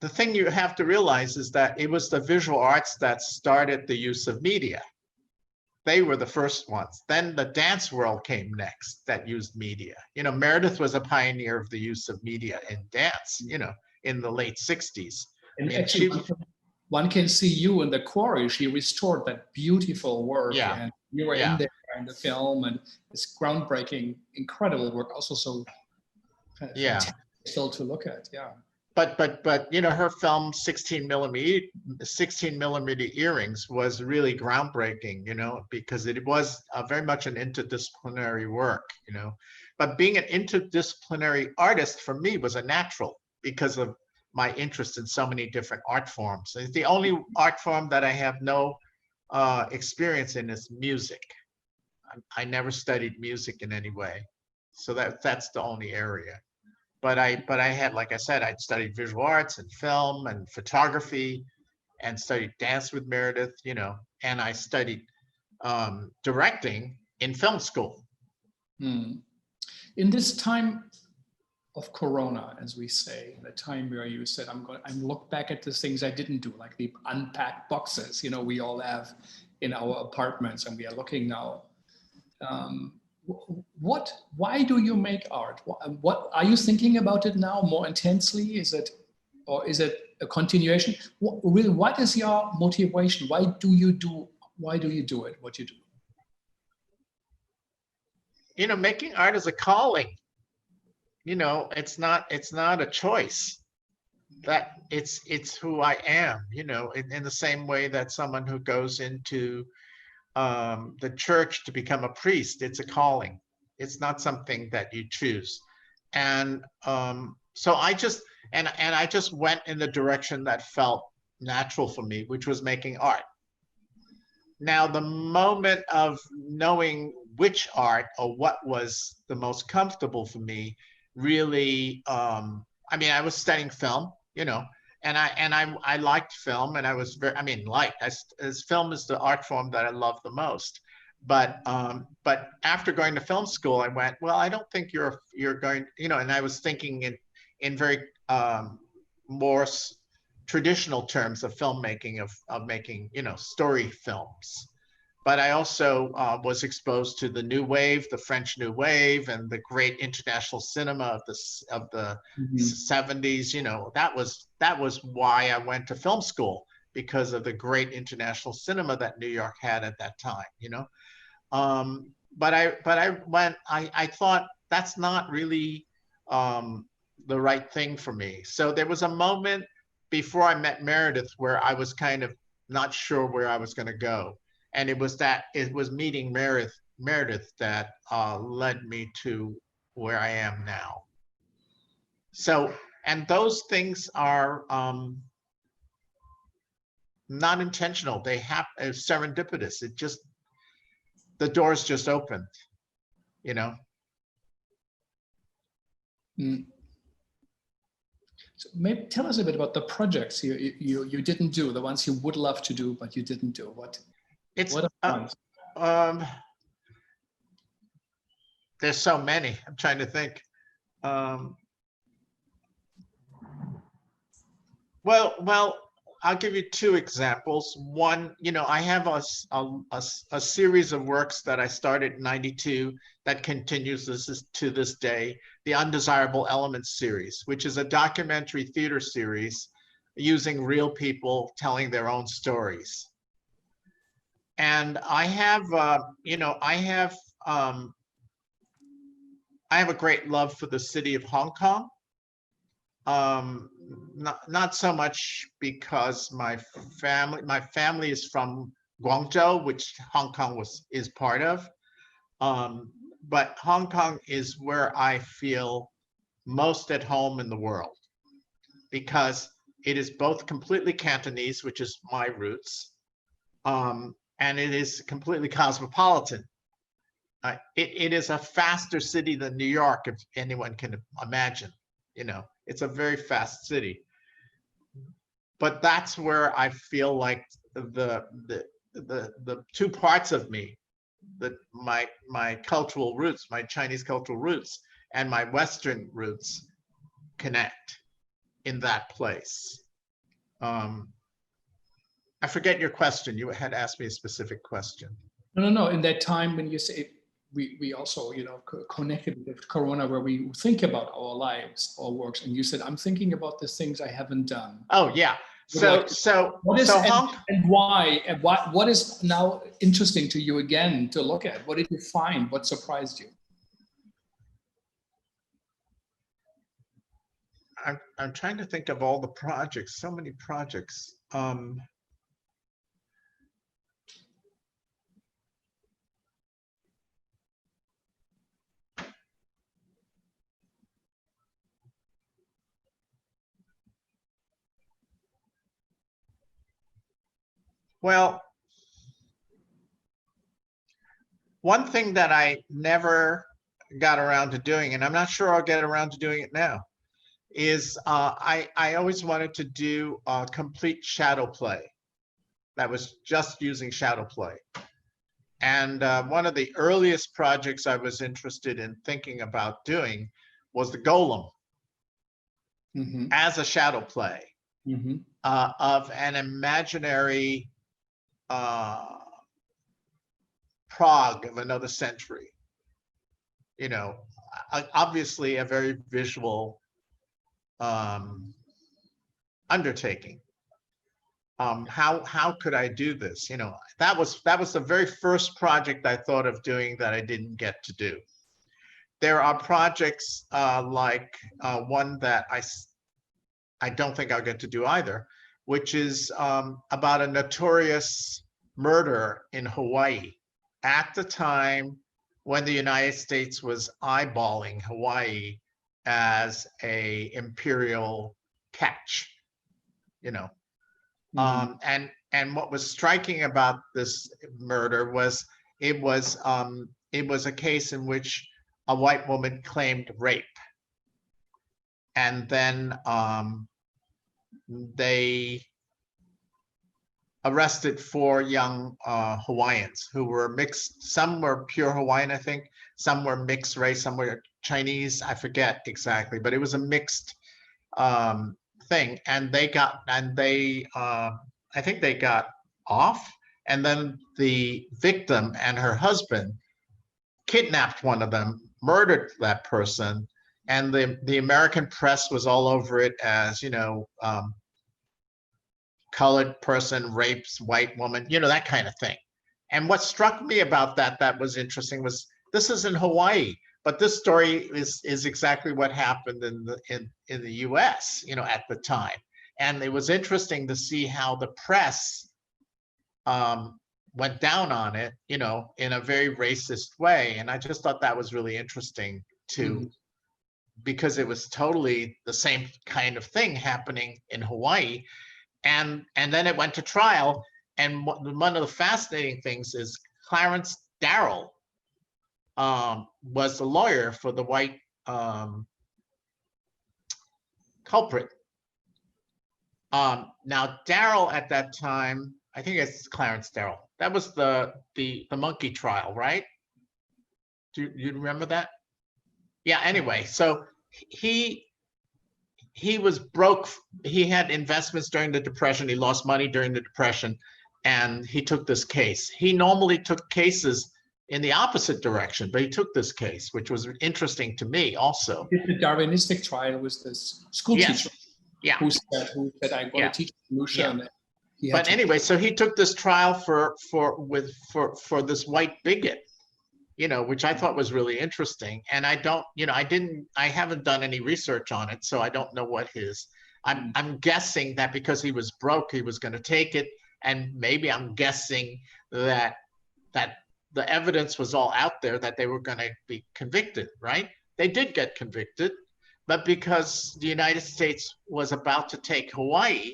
B: the thing you have to realize is that it was the visual arts that started the use of media. They were the first ones. Then the dance world came next that used media. You know, Meredith was a pioneer of the use of media in dance. You know, in the late 60s.
A: And
B: I mean,
A: actually, one can see you in the quarry. She restored that beautiful work,
B: yeah,
A: and you were in
B: yeah.
A: there in the film, and it's groundbreaking, incredible work. Also, so
B: Yeah.
A: fantastic still to look at. Yeah.
B: But you know, her film 16 millimeter earrings was really groundbreaking, you know, because it was very much an interdisciplinary work, you know. But being an interdisciplinary artist for me was a natural because of my interest in so many different art forms. It's the only art form that I have no experience in is music. I never studied music in any way, so that's the only area. But I had, like I said, I'd studied visual arts and film and photography, and studied dance with Meredith, you know, and I studied directing in film school.
A: Hmm. In this time of Corona, as we say, the time where you said, I'm look back at the things I didn't do, like the unpacked boxes, you know, we all have in our apartments, and we are looking now. Why do you make art? What are you thinking about it now more intensely? Is it a continuation? Really, what is your motivation? Why do you do it, what you do?
B: You know, making art is a calling. You know, it's not a choice. That it's who I am, you know, in the same way that someone who goes into the church to become a priest, it's a calling. It's not something that you choose. And so I just went in the direction that felt natural for me, which was making art. Now, the moment of knowing which art or what was the most comfortable for me, really, I mean, I was studying film, you know, and I liked film, and I was very, I mean, as film is the art form that I love the most. But after going to film school, I went, well, I don't think you're going, you know, and I was thinking in very more traditional terms of filmmaking, of making, you know, story films. But I also was exposed to the New Wave, the French New Wave, and the great international cinema of the 70s. You know, that was why I went to film school, because of the great international cinema that New York had at that time. You know, but I thought that's not really the right thing for me. So there was a moment before I met Meredith where I was kind of not sure where I was going to go. And it was meeting Meredith that led me to where I am now. So, and those things are not intentional. They happen, serendipitous. The doors just opened, you know?
A: Mm. So maybe tell us a bit about the projects you didn't do, the ones you would love to do, but you didn't do. What
B: there's so many. I'm trying to think. Well, I'll give you two examples. One, you know, I have a series of works that I started in '92 that continues to this day, the Undesirable Elements series, which is a documentary theater series using real people telling their own stories. And I have, you know, I have a great love for the city of Hong Kong. Not so much because my family is from Guangzhou, which Hong Kong is part of. But Hong Kong is where I feel most at home in the world, because it is both completely Cantonese, which is my roots, and it is completely cosmopolitan. It is a faster city than New York, if anyone can imagine. You know, it's a very fast city. But that's where I feel like the two parts of me, my cultural roots, my Chinese cultural roots, and my Western roots connect in that place. I forget your question. You had asked me a specific question.
A: No. In that time when you say we also, you know, connected with Corona, where we think about our lives, our works. And you said, I'm thinking about the things I haven't done.
B: Oh yeah.
A: What is,
B: Hong
A: and why, and what is now interesting to you again to look at? What did you find? What surprised you?
B: I'm trying to think of all the projects, so many projects. Well, one thing that I never got around to doing, and I'm not sure I'll get around to doing it now, is I always wanted to do a complete shadow play that was just using shadow play. And one of the earliest projects I was interested in thinking about doing was the Golem as a shadow play of an imaginary Prague of another century. You know, obviously a very visual undertaking. How could I do this? You know, that was the very first project I thought of doing that I didn't get to do. There are projects like one that I don't think I'll get to do either, which is about a notorious murder in Hawaii at the time when the United States was eyeballing Hawaii as a imperial catch, you know. And what was striking about this murder was it was a case in which a white woman claimed rape, and then they arrested 4 young Hawaiians who were mixed. Some were pure Hawaiian, I think. Some were mixed race. Some were Chinese. I forget exactly, but it was a mixed thing. And I think they got off. And then the victim and her husband kidnapped one of them, murdered that person, and the American press was all over it as, you know, colored person rapes white woman, you know, that kind of thing. And what struck me about that was interesting was this is in Hawaii, but this story is exactly what happened in the US, you know, at the time. And it was interesting to see how the press went down on it, you know, in a very racist way. And I just thought that was really interesting too, because it was totally the same kind of thing happening in Hawaii. And then it went to trial. And one of the fascinating things is Clarence Darrow was the lawyer for the white culprit. Now Darrow at that time, I think it's Clarence Darrow. That was the monkey trial, right? Do you remember that? Yeah. Anyway, so he was broke. He had investments during the Depression. He lost money during the Depression, and he took this case. He normally took cases in the opposite direction, but he took this case, which was interesting to me also.
A: The Darwinistic trial was this school teacher.
B: Yeah.
A: Who said I'm going to teach Lucia.
B: Yeah. But anyway, so he took this trial for this white bigot, you know, which I thought was really interesting. And I don't, you know, I haven't done any research on it, so I don't know what I'm guessing that because he was broke, he was going to take it. And maybe I'm guessing that the evidence was all out there that they were going to be convicted, right? They did get convicted, but because the United States was about to take Hawaii,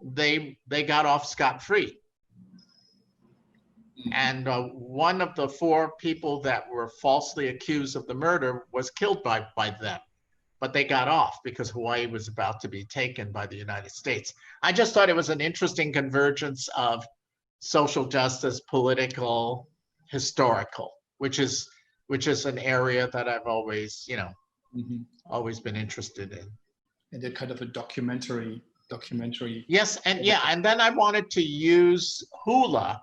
B: they got off scot-free. And one of the 4 people that were falsely accused of the murder was killed by them, but they got off because Hawaii was about to be taken by the United States. I just thought it was an interesting convergence of social justice, political, historical, which is an area that I've always, you know, always been interested in.
A: And a kind of a documentary.
B: Yes, and yeah, and then I wanted to use hula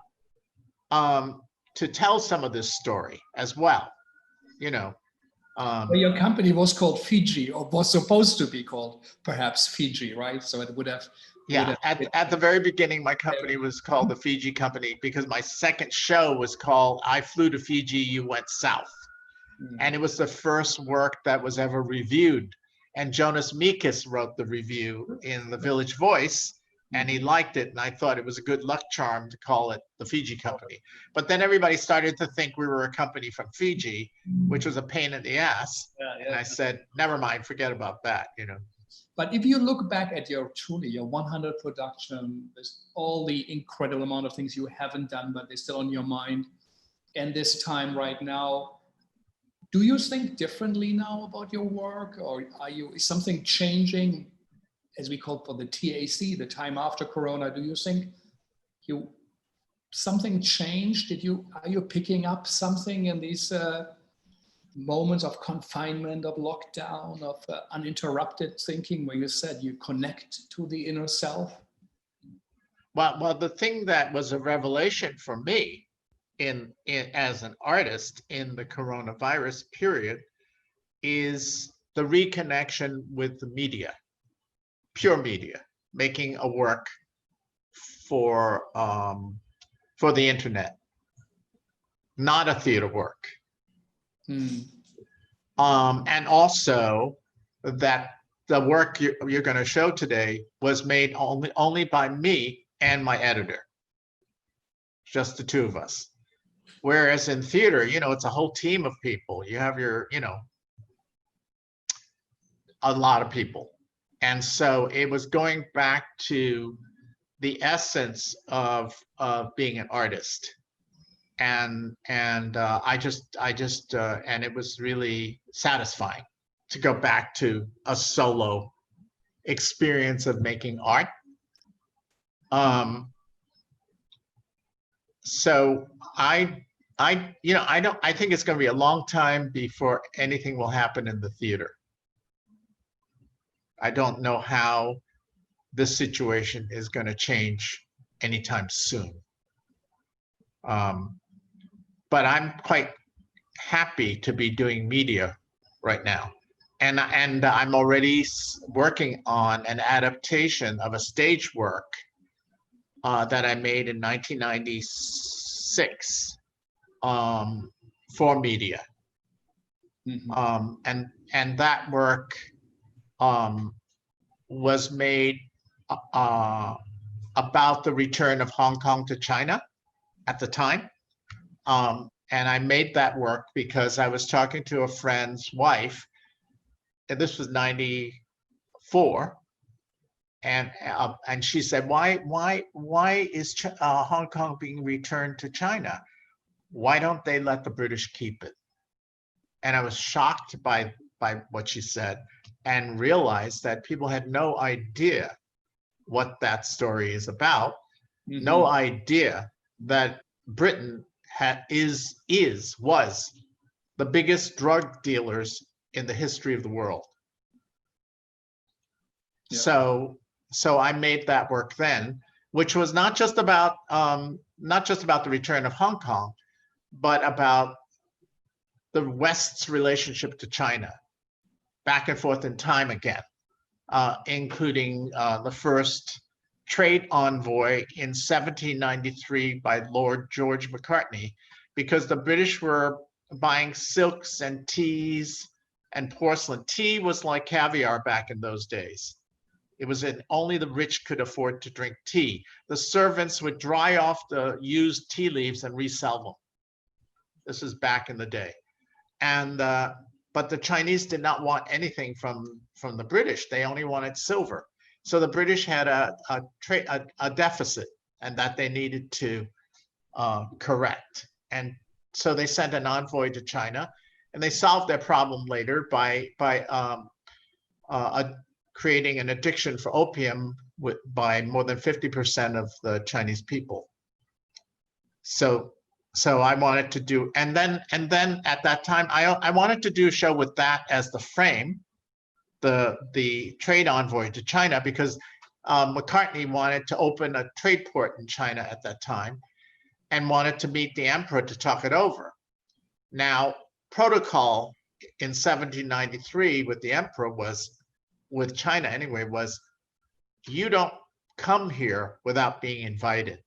B: tell some of this story as well, you know.
A: Well, your company was called Fiji, or was supposed to be called perhaps Fiji, right? So it would have.
B: Yeah, at the very beginning, my company was called the Fiji Company because my second show was called I Flew to Fiji, You Went South. And it was the first work that was ever reviewed. And Jonas Mekas wrote the review in the Village Voice, and he liked it. And I thought it was a good luck charm to call it the Fiji Company. But then everybody started to think we were a company from Fiji, which was a pain in the ass. And I said, never mind, forget about that, you know.
A: But if you look back at your 100 production, there's all the incredible amount of things you haven't done, but they're still on your mind. And this time right now, do you think differently now about your work, or is something changing, as we call it, for the TAC, the time after Corona? Do you think something changed? Are you picking up something in these moments of confinement, of lockdown, of uninterrupted thinking, where you said you connect to the inner self?
B: Well, the thing that was a revelation for me as an artist in the coronavirus period is the reconnection with the media, pure media, making a work for the internet, not a theater work. And also that the work you're going to show today was made only by me and my editor, just the two of us. Whereas in theater, you know, it's a whole team of people. You have your, you know, a lot of people. And so it was going back to the essence of being an artist. And I just and it was really satisfying to go back to a solo experience of making art. So I think it's going to be a long time before anything will happen in the theater. I don't know how this situation is going to change anytime soon. But I'm quite happy to be doing media right now. And I'm already working on an adaptation of a stage work that I made in 1996 for media. And that work was made about the return of Hong Kong to China at the time. And I made that work because I was talking to a friend's wife, and this was 94. And she said, why is Hong Kong being returned to China? Why don't they let the British keep it? And I was shocked by what she said and realized that people had no idea what that story is about. No idea that Britain was the biggest drug dealers in the history of the world. Yeah. So I made that work then, which was not just about the return of Hong Kong, but about the West's relationship to China, back and forth in time again, including the first trade envoy in 1793 by Lord George Macartney, because the British were buying silks and teas and porcelain. Tea was like caviar back in those days. It was only the rich could afford to drink tea. The servants would dry off the used tea leaves and resell them. This is back in the day. And but the Chinese did not want anything from the British. They only wanted silver. So the British had a deficit, and that they needed to correct. And so they sent an envoy to China, and they solved their problem later by creating an addiction for opium by more than 50% of the Chinese people. So I wanted to do, and then at that time, I wanted to do a show with that as the frame, the trade envoy to China, because McCartney wanted to open a trade port in China at that time. and wanted to meet the emperor to talk it over. Now, protocol in 1793 with the emperor was, with China anyway, was you don't come here without being invited.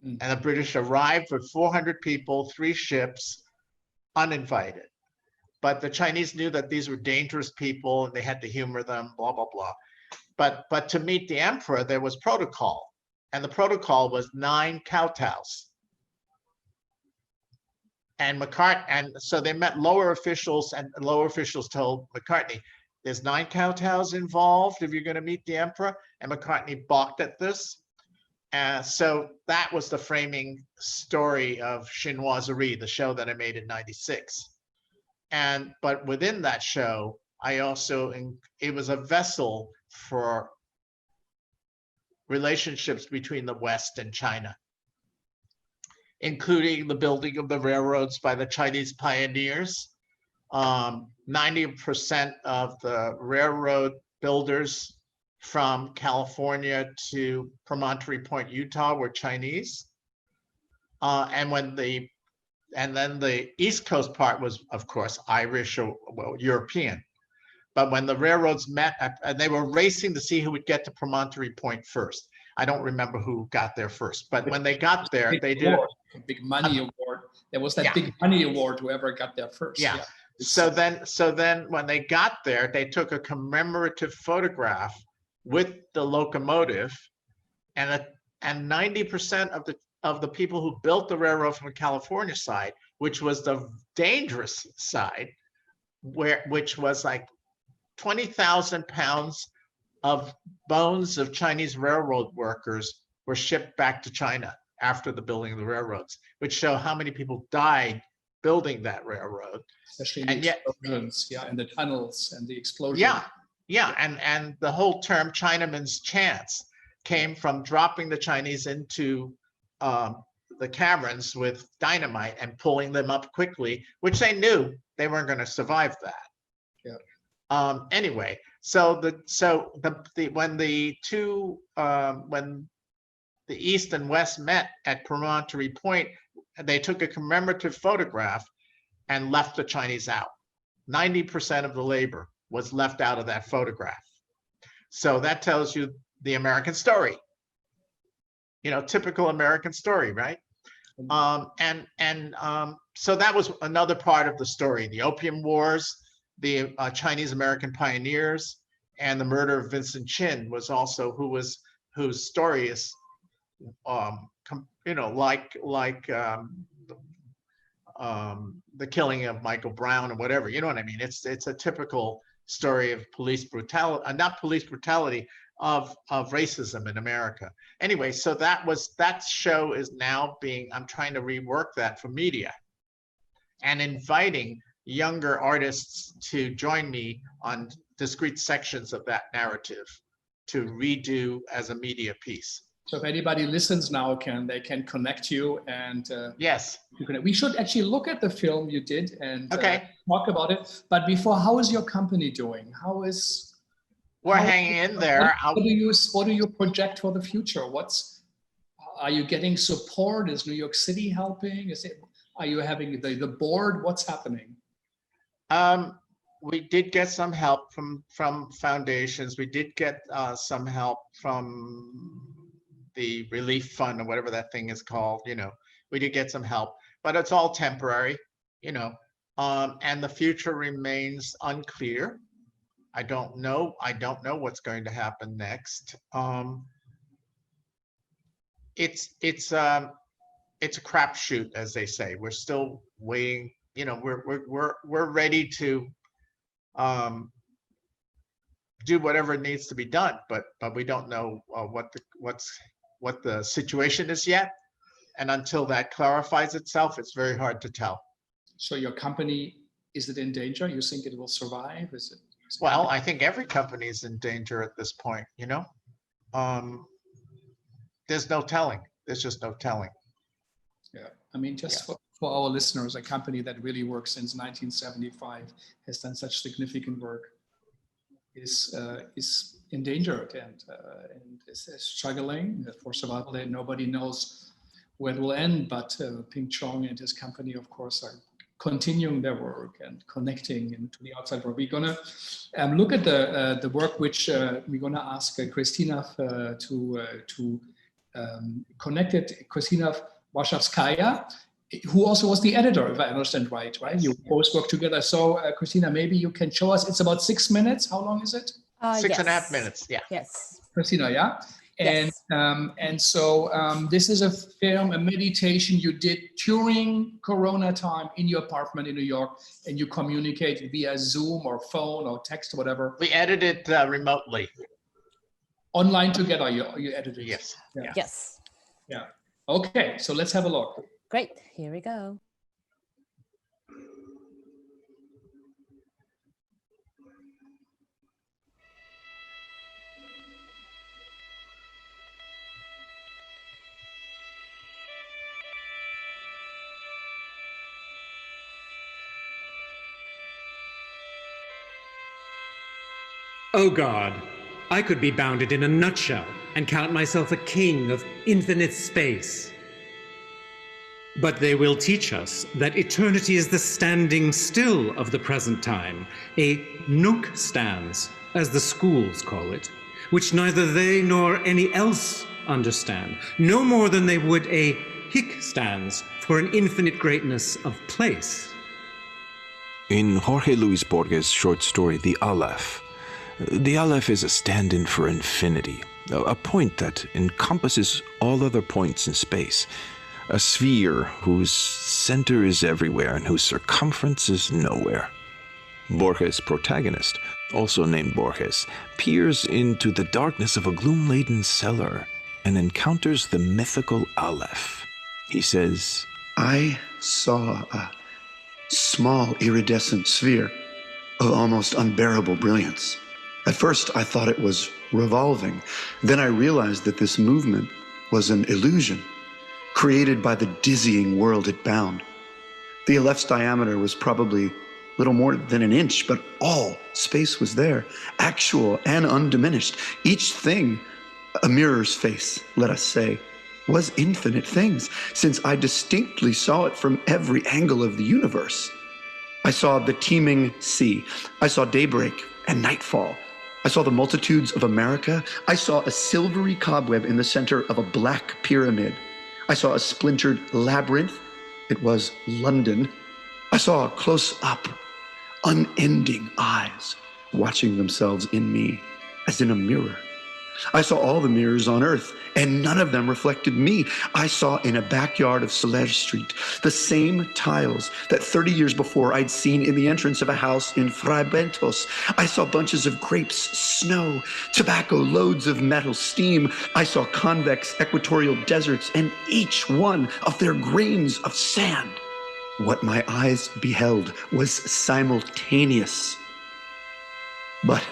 B: And the British arrived with 400 people, 3 ships, uninvited. But the Chinese knew that these were dangerous people and they had to humor them, blah, blah, blah. But to meet the emperor, there was protocol. And the protocol was 9 kowtows. And so they met lower officials, and lower officials told Macartney, there's 9 kowtows involved if you're going to meet the emperor. And Macartney balked at this. So that was the framing story of Chinoiserie, the show that I made in '96. But within that show, it was a vessel for relationships between the West and China, including the building of the railroads by the Chinese pioneers. 90% of the railroad builders from California to Promontory Point, Utah were Chinese. And then the East Coast part was, of course, Irish or European. But when the railroads met, they were racing to see who would get to Promontory Point first. I don't remember who got there first, but when they got there, they did
A: a big money award. There was that big money award, whoever got there first.
B: Yeah. So then when they got there, they took a commemorative photograph with the locomotive, and 90% of the people who built the railroad from the California side, which was the dangerous side, which was like 20,000 pounds of bones of Chinese railroad workers were shipped back to China after the building of the railroads, which show how many people died building that railroad.
A: Especially in the explosions, and the tunnels and the explosions.
B: And the whole term Chinaman's chance came from dropping the Chinese into the caverns with dynamite and pulling them up quickly, which they knew they weren't going to survive that. Anyway, when the East and West met at Promontory Point, they took a commemorative photograph and left the Chinese out. 90% of the labor was left out of that photograph. So that tells you the American story. Typical American story, right? So that was another part of the story. The Opium Wars, the Chinese American pioneers, and the murder of Vincent Chin was also whose story is, the killing of Michael Brown or whatever. You know what I mean? It's a typical story of police brutality, not police brutality, of racism in America. Anyway, so that show is now I'm trying to rework that for media and inviting younger artists to join me on discrete sections of that narrative to redo as a media piece.
A: So if anybody listens now, they can connect you and
B: yes,
A: we should actually look at the film you did and
B: talk
A: about it. But before, how is your company doing?
B: We're hanging in there.
A: What do you project for the future? Are you getting support? Is New York City helping? Are you having the board? What's happening?
B: We did get some help from foundations. We did get some help from the relief fund or whatever that thing is called. We did get some help, but it's all temporary, and the future remains unclear. I don't know what's going to happen next. It's a crapshoot, as they say. We're still waiting. We're ready to do whatever needs to be done, but we don't know what the situation is yet. And until that clarifies itself, it's very hard to tell.
A: So your company, is it in danger? You think it will survive?
B: Well, I think every company is in danger at this point, There's no telling. There's just no telling.
A: Yeah, I mean, for our listeners, a company that really works since 1975, has done such significant work, is endangered and is struggling for survival. And nobody knows where it will end, but Ping Chong and his company, of course, are continuing their work and connecting into the outside world. We're gonna look at the work which we're gonna ask Christina to connect it. Christina Warszawskaja, who also was the editor, if I understand right? You both work together. So Christina, maybe you can show us, it's about 6 minutes. How long is it?
B: 6.5 minutes, yeah.
C: Yes.
A: Christina, yeah?
C: Yes.
A: And so this is a film, a meditation you did during Corona time in your apartment in New York, and you communicate via Zoom or phone or text or whatever.
B: We edited remotely.
A: Online together, you edited?
B: Yes.
A: Yeah.
C: Yes.
A: Yeah. Okay, so let's have a look.
C: Great. Here we go.
D: Oh God, I could be bounded in a nutshell and count myself a king of infinite space. But they will teach us that eternity is the standing still of the present time, a nook stands, as the schools call it, which neither they nor any else understand, no more than they would a hic stands for an infinite greatness of place.
E: In Jorge Luis Borges' short story, The Aleph, the Aleph is a stand-in for infinity, a point that encompasses all other points in space, a sphere whose center is everywhere and whose circumference is nowhere. Borges' protagonist, also named Borges, peers into the darkness of a gloom-laden cellar and encounters the mythical Aleph. He says,
F: I saw a small iridescent sphere of almost unbearable brilliance. At first, I thought it was revolving. Then I realized that this movement was an illusion created by the dizzying world it bound. The Aleph's diameter was probably little more than an inch, but all space was there, actual and undiminished. Each thing, a mirror's face, let us say, was infinite things, since I distinctly saw it from every angle of the universe. I saw the teeming sea. I saw daybreak and nightfall. I saw the multitudes of America. I saw a silvery cobweb in the center of a black pyramid. I saw a splintered labyrinth. It was London. I saw close-up, unending eyes watching themselves in me, as in a mirror. I saw all the mirrors on Earth, and none of them reflected me. I saw in a backyard of Soler Street the same tiles that 30 years before I'd seen in the entrance of a house in Fray Bentos. I saw bunches of grapes, snow, tobacco, loads of metal, steam. I saw convex equatorial deserts and each one of their grains of sand. What my eyes beheld was simultaneous. But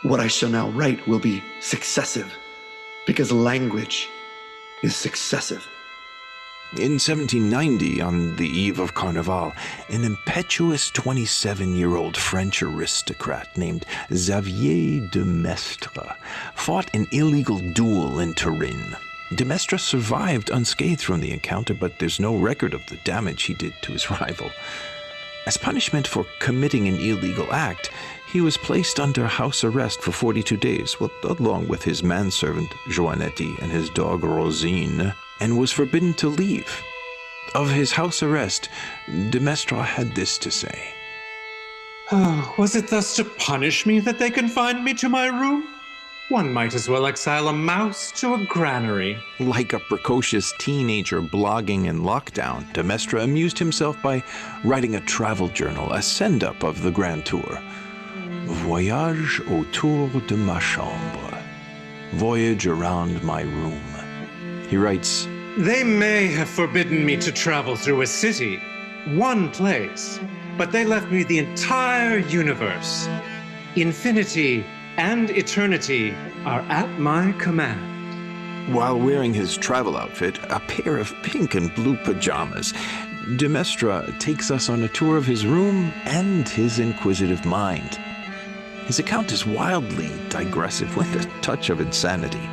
F: what I shall now write will be successive, because language is successive.
E: in 1790, on the eve of Carnival, an impetuous 27-year-old French aristocrat named Xavier de Maistre fought an illegal duel in Turin. De Maistre survived unscathed from the encounter, but there's no record of the damage he did to his rival. As punishment for committing an illegal act, he was placed under house arrest for 42 days, along with his manservant, Joannetti, and his dog, Rosine, and was forbidden to leave. Of his house arrest, de Maistre had this to say.
D: Oh, was it thus to punish me that they confined me to my room? One might as well exile a mouse to a granary.
E: Like a precocious teenager blogging in lockdown, de Maistre amused himself by writing a travel journal, a send-up of the Grand Tour. Voyage autour de ma chambre. Voyage around my room. He writes,
D: They may have forbidden me to travel through a city, one place, but they left me the entire universe. Infinity and eternity are at my command.
E: While wearing his travel outfit, a pair of pink and blue pajamas, de Maistre takes us on a tour of his room and his inquisitive mind. His account is wildly digressive with a touch of insanity.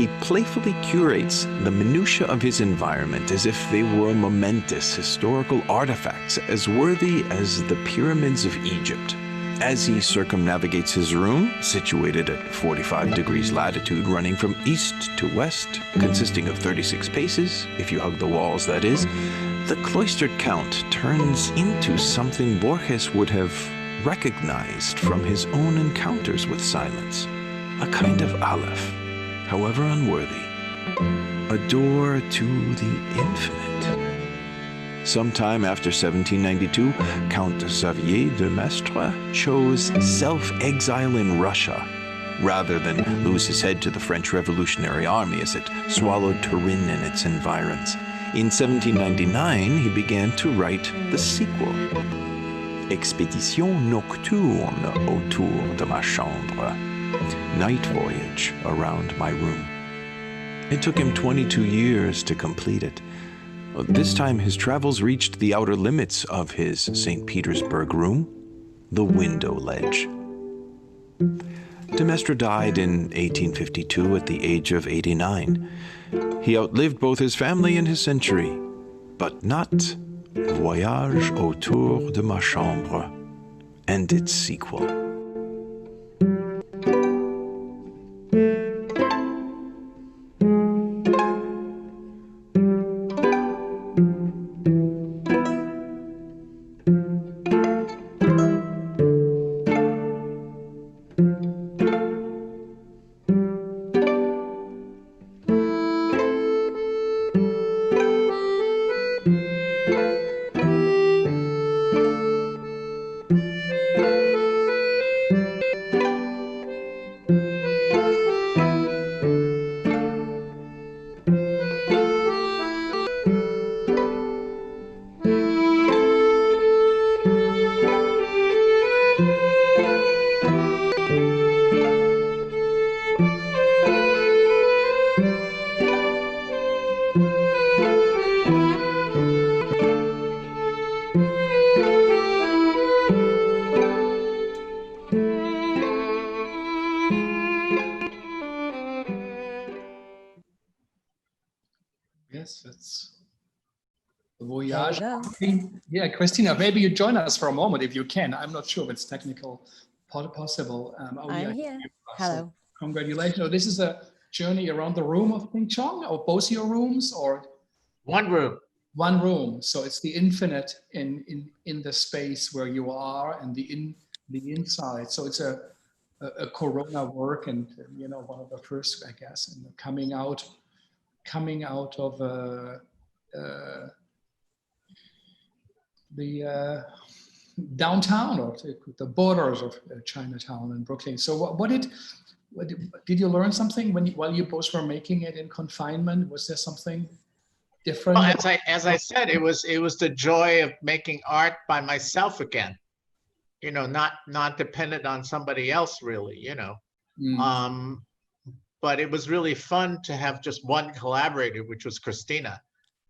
E: he playfully curates the minutiae of his environment as if they were momentous historical artifacts as worthy as the pyramids of Egypt. As he circumnavigates his room, situated at 45 degrees latitude, running from east to west, consisting of 36 paces, if you hug the walls, that is, the cloistered count turns into something Borges would have recognized from his own encounters with silence. A kind of Aleph, however unworthy, a door to the infinite. Sometime after 1792, Count Xavier de Maistre chose self-exile in Russia, rather than lose his head to the French Revolutionary Army as it swallowed Turin and its environs. In 1799, he began to write the sequel, Expédition nocturne autour de ma chambre, Night Voyage Around My Room. It took him 22 years to complete it. This time his travels reached the outer limits of his St. Petersburg room, the window ledge. De Maistre died in 1852 at the age of 89. He outlived both his family and his century, but not Voyage autour de ma chambre and its sequel.
A: Yes, it's the
C: There you
A: voyage.
C: go.
A: Yeah, Christina, maybe you join us for a moment if you can. I'm not sure if it's technical possible.
C: I'm here.
A: So
C: Hello.
A: congratulations. So this is a journey around the room of Ping Chong, or both your rooms, or
B: One room.
A: one room. So it's the infinite in the space where you are and the inside. So it's a Corona work, and you know, one of the first, I guess, and coming out of the downtown, or the borders of Chinatown and Brooklyn. So what did you learn something while you both were making it in confinement? Was there something different?
B: Well, as I said, it was the joy of making art by myself again. You know, not dependent on somebody else, really. You know. But it was really fun to have just one collaborator, which was Christina.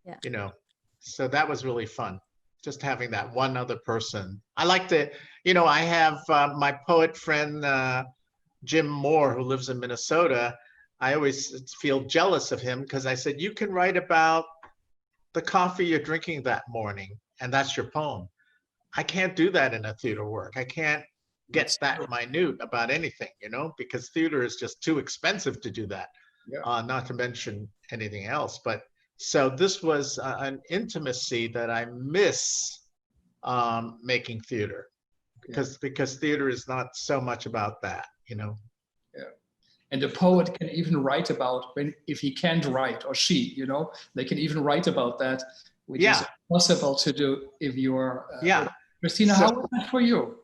C: Yeah.
B: You know, so that was really fun, just having that one other person. I like to, you know, I have my poet friend, Jim Moore, who lives in Minnesota. I always feel jealous of him because I said, you can write about the coffee you're drinking that morning, and that's your poem. I can't do that in a theater work. I can't get that minute about anything, you know, because theater is just too expensive to do that. Yeah. Not to mention anything else. But so this was an intimacy that I miss making theater, because theater is not so much about that, you know.
A: Yeah. And the poet can even write about if he can't write, or she, you know, they can even write about that, which is possible to do if you are. Christina, how was that for you?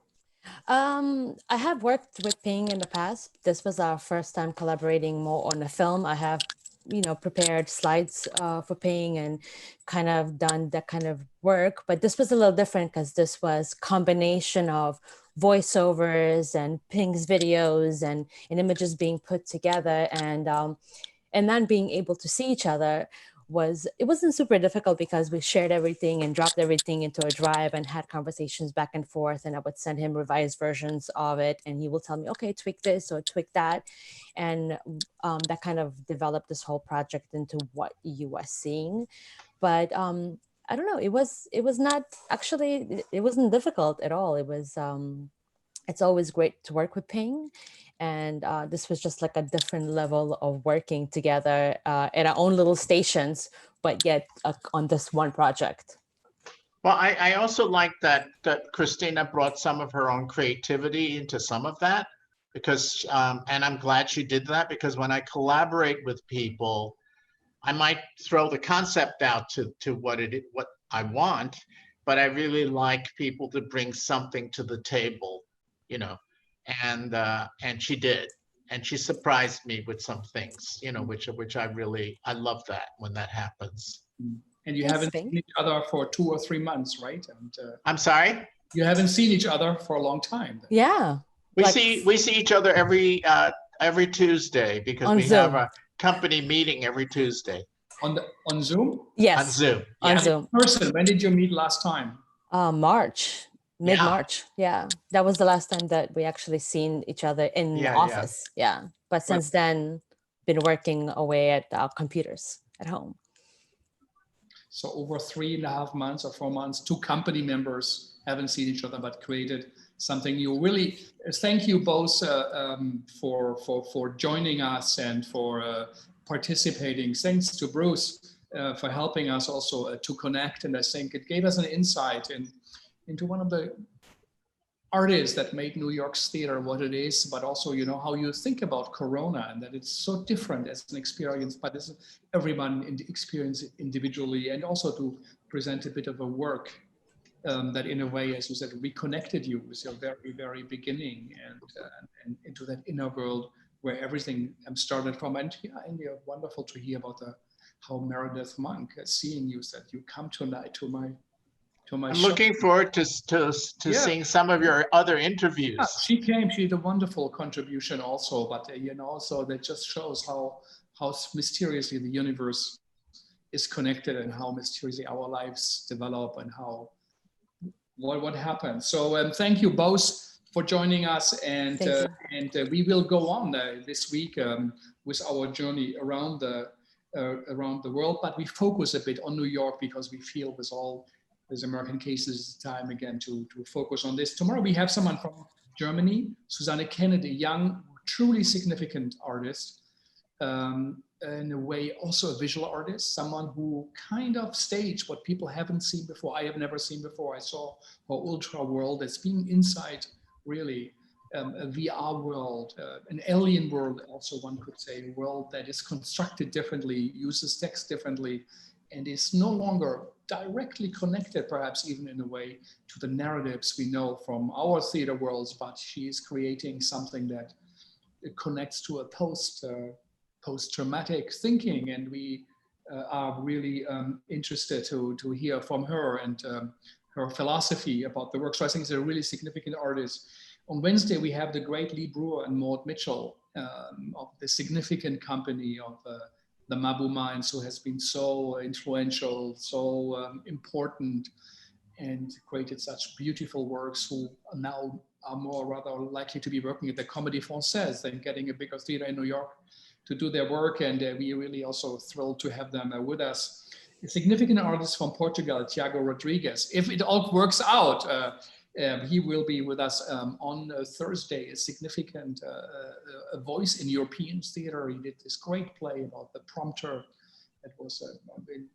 C: I have worked with Ping in the past. This was our first time collaborating more on the film. I have, you know, prepared slides for Ping and kind of done that kind of work. But this was a little different because this was combination of voiceovers and Ping's videos and images being put together, and then being able to see each other. it wasn't super difficult because we shared everything and dropped everything into a drive and had conversations back and forth, and I would send him revised versions of it and he will tell me, okay, tweak this or tweak that. And that kind of developed this whole project into what you are seeing. But I don't know, it was not actually, it wasn't difficult at all. It was it's always great to work with Ping. And this was just like a different level of working together at our own little stations, but yet on this one project.
B: Well, I also like that Christina brought some of her own creativity into some of that, because and I'm glad she did that, because when I collaborate with people, I might throw the concept out to what I want, but I really like people to bring something to the table, you know, and she did, and she surprised me with some things, you know, which I love that when that happens.
A: And you haven't seen each other for 2 or 3 months, right? And
B: I'm sorry?
A: you haven't seen each other for a long time.
C: Yeah.
B: We see each other every Tuesday, because we have a company meeting every Tuesday.
A: On Zoom?
C: Yes.
B: On Zoom.
C: On
B: Yeah.
C: Zoom.
A: In person, when did you meet last time?
C: Mid-March. Yeah. That was the last time that we actually seen each other in the office. Yeah. But since then, been working away at our computers at home.
A: So over 3.5 months or 4 months, 2 company members haven't seen each other, but created something new. Really, thank you both for joining us and for participating. Thanks to Bruce for helping us also to connect. And I think it gave us an insight into one of the artists that made New York's theater what it is, but also, you know, how you think about Corona, and that it's so different as an experience, but it's everyone experience it individually, and also to present a bit of a work that in a way, as you said, reconnected you with your very, very beginning and into that inner world where everything started from. And yeah, and wonderful to hear about how Meredith Monk, seeing you, said you come tonight to my
B: I'm
A: show.
B: looking forward to seeing some of your other interviews.
A: Yeah, she came. She had a wonderful contribution also, but you know, so that just shows how mysteriously the universe is connected and how mysteriously our lives develop and how what happens. So thank you both for joining us, and we will go on this week with our journey around the world, but we focus a bit on New York because we feel with all these American cases, it's time again to focus on this. Tomorrow we have someone from Germany, Susanne Kennedy, young, truly significant artist, in a way also a visual artist, someone who kind of staged what people haven't seen before. I have never seen before. I saw her ultra world as being inside really a VR world, an alien world also, one could say, a world that is constructed differently, uses text differently, and is no longer directly connected, perhaps even in a way, to the narratives we know from our theater worlds, but she is creating something that connects to a post-traumatic thinking, and we are really interested to hear from her and her philosophy about the work. So I think it's a really significant artist. On Wednesday, we have the great Lee Brewer and Maud Mitchell of the significant company of the Mabu Mines, who has been so influential, so important, and created such beautiful works, who now are more rather likely to be working at the Comédie Française than getting a bigger theater in New York to do their work. And we really also thrilled to have them with us. A significant artist from Portugal, Tiago Rodrigues. If it all works out, he will be with us on Thursday, a significant voice in European theater. He did this great play about the prompter that was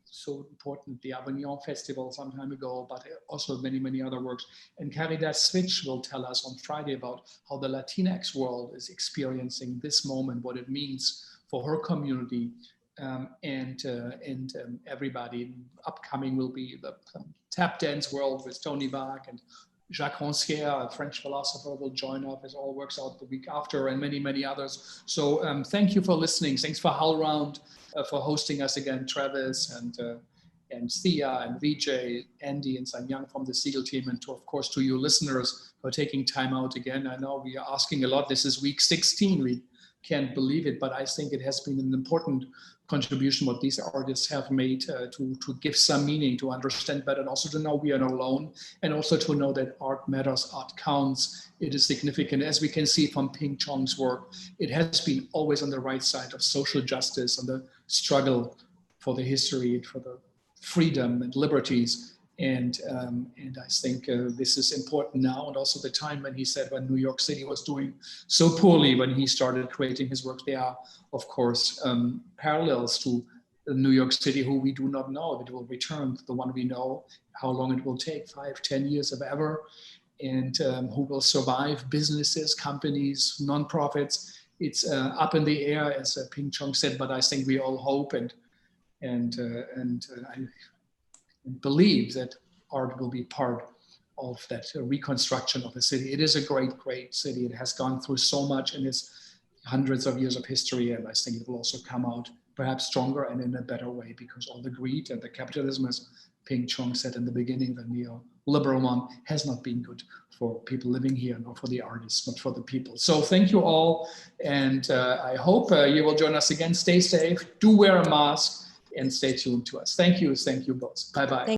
A: so important at the Avignon Festival some time ago, but also many, many other works. And Caridad Switch will tell us on Friday about how the Latinx world is experiencing this moment, what it means for her community. And everybody. Upcoming will be the tap dance world with Tony Bach, and Jacques Rancière, a French philosopher, will join up as all works out the week after, and many, many others. So thank you for listening. Thanks for HowlRound for hosting us again, Travis and Thea and Vijay, Andy and Sanyang from the Segal team, and of course to you listeners for taking time out again. I know we are asking a lot. This is week 16. We can't believe it, but I think it has been an important contribution what these artists have made to give some meaning, to understand better, and also to know we are not alone, and also to know that art matters, art counts, it is significant. As we can see from Ping Chong's work, it has been always on the right side of social justice and the struggle for the history, for the freedom and liberties. And I think this is important now, and also the time when he said when New York City was doing so poorly when he started creating his work. There are, of course, parallels to New York City who we do not know if it will return, the one we know, how long it will take, 5, 10 years, if ever, and who will survive, businesses, companies, nonprofits. It's up in the air, as Ping Chong said, but I think we all hope and I believe that art will be part of that reconstruction of the city. It is a great, great city. It has gone through so much in its hundreds of years of history, and I think it will also come out perhaps stronger and in a better way, because all the greed and the capitalism, as Ping Chong said in the beginning, the neoliberal one, has not been good for people living here, nor for the artists, but for the people. So thank you all, and I hope you will join us again. Stay safe, do wear a mask, and stay tuned to us. Thank you both. Bye-bye.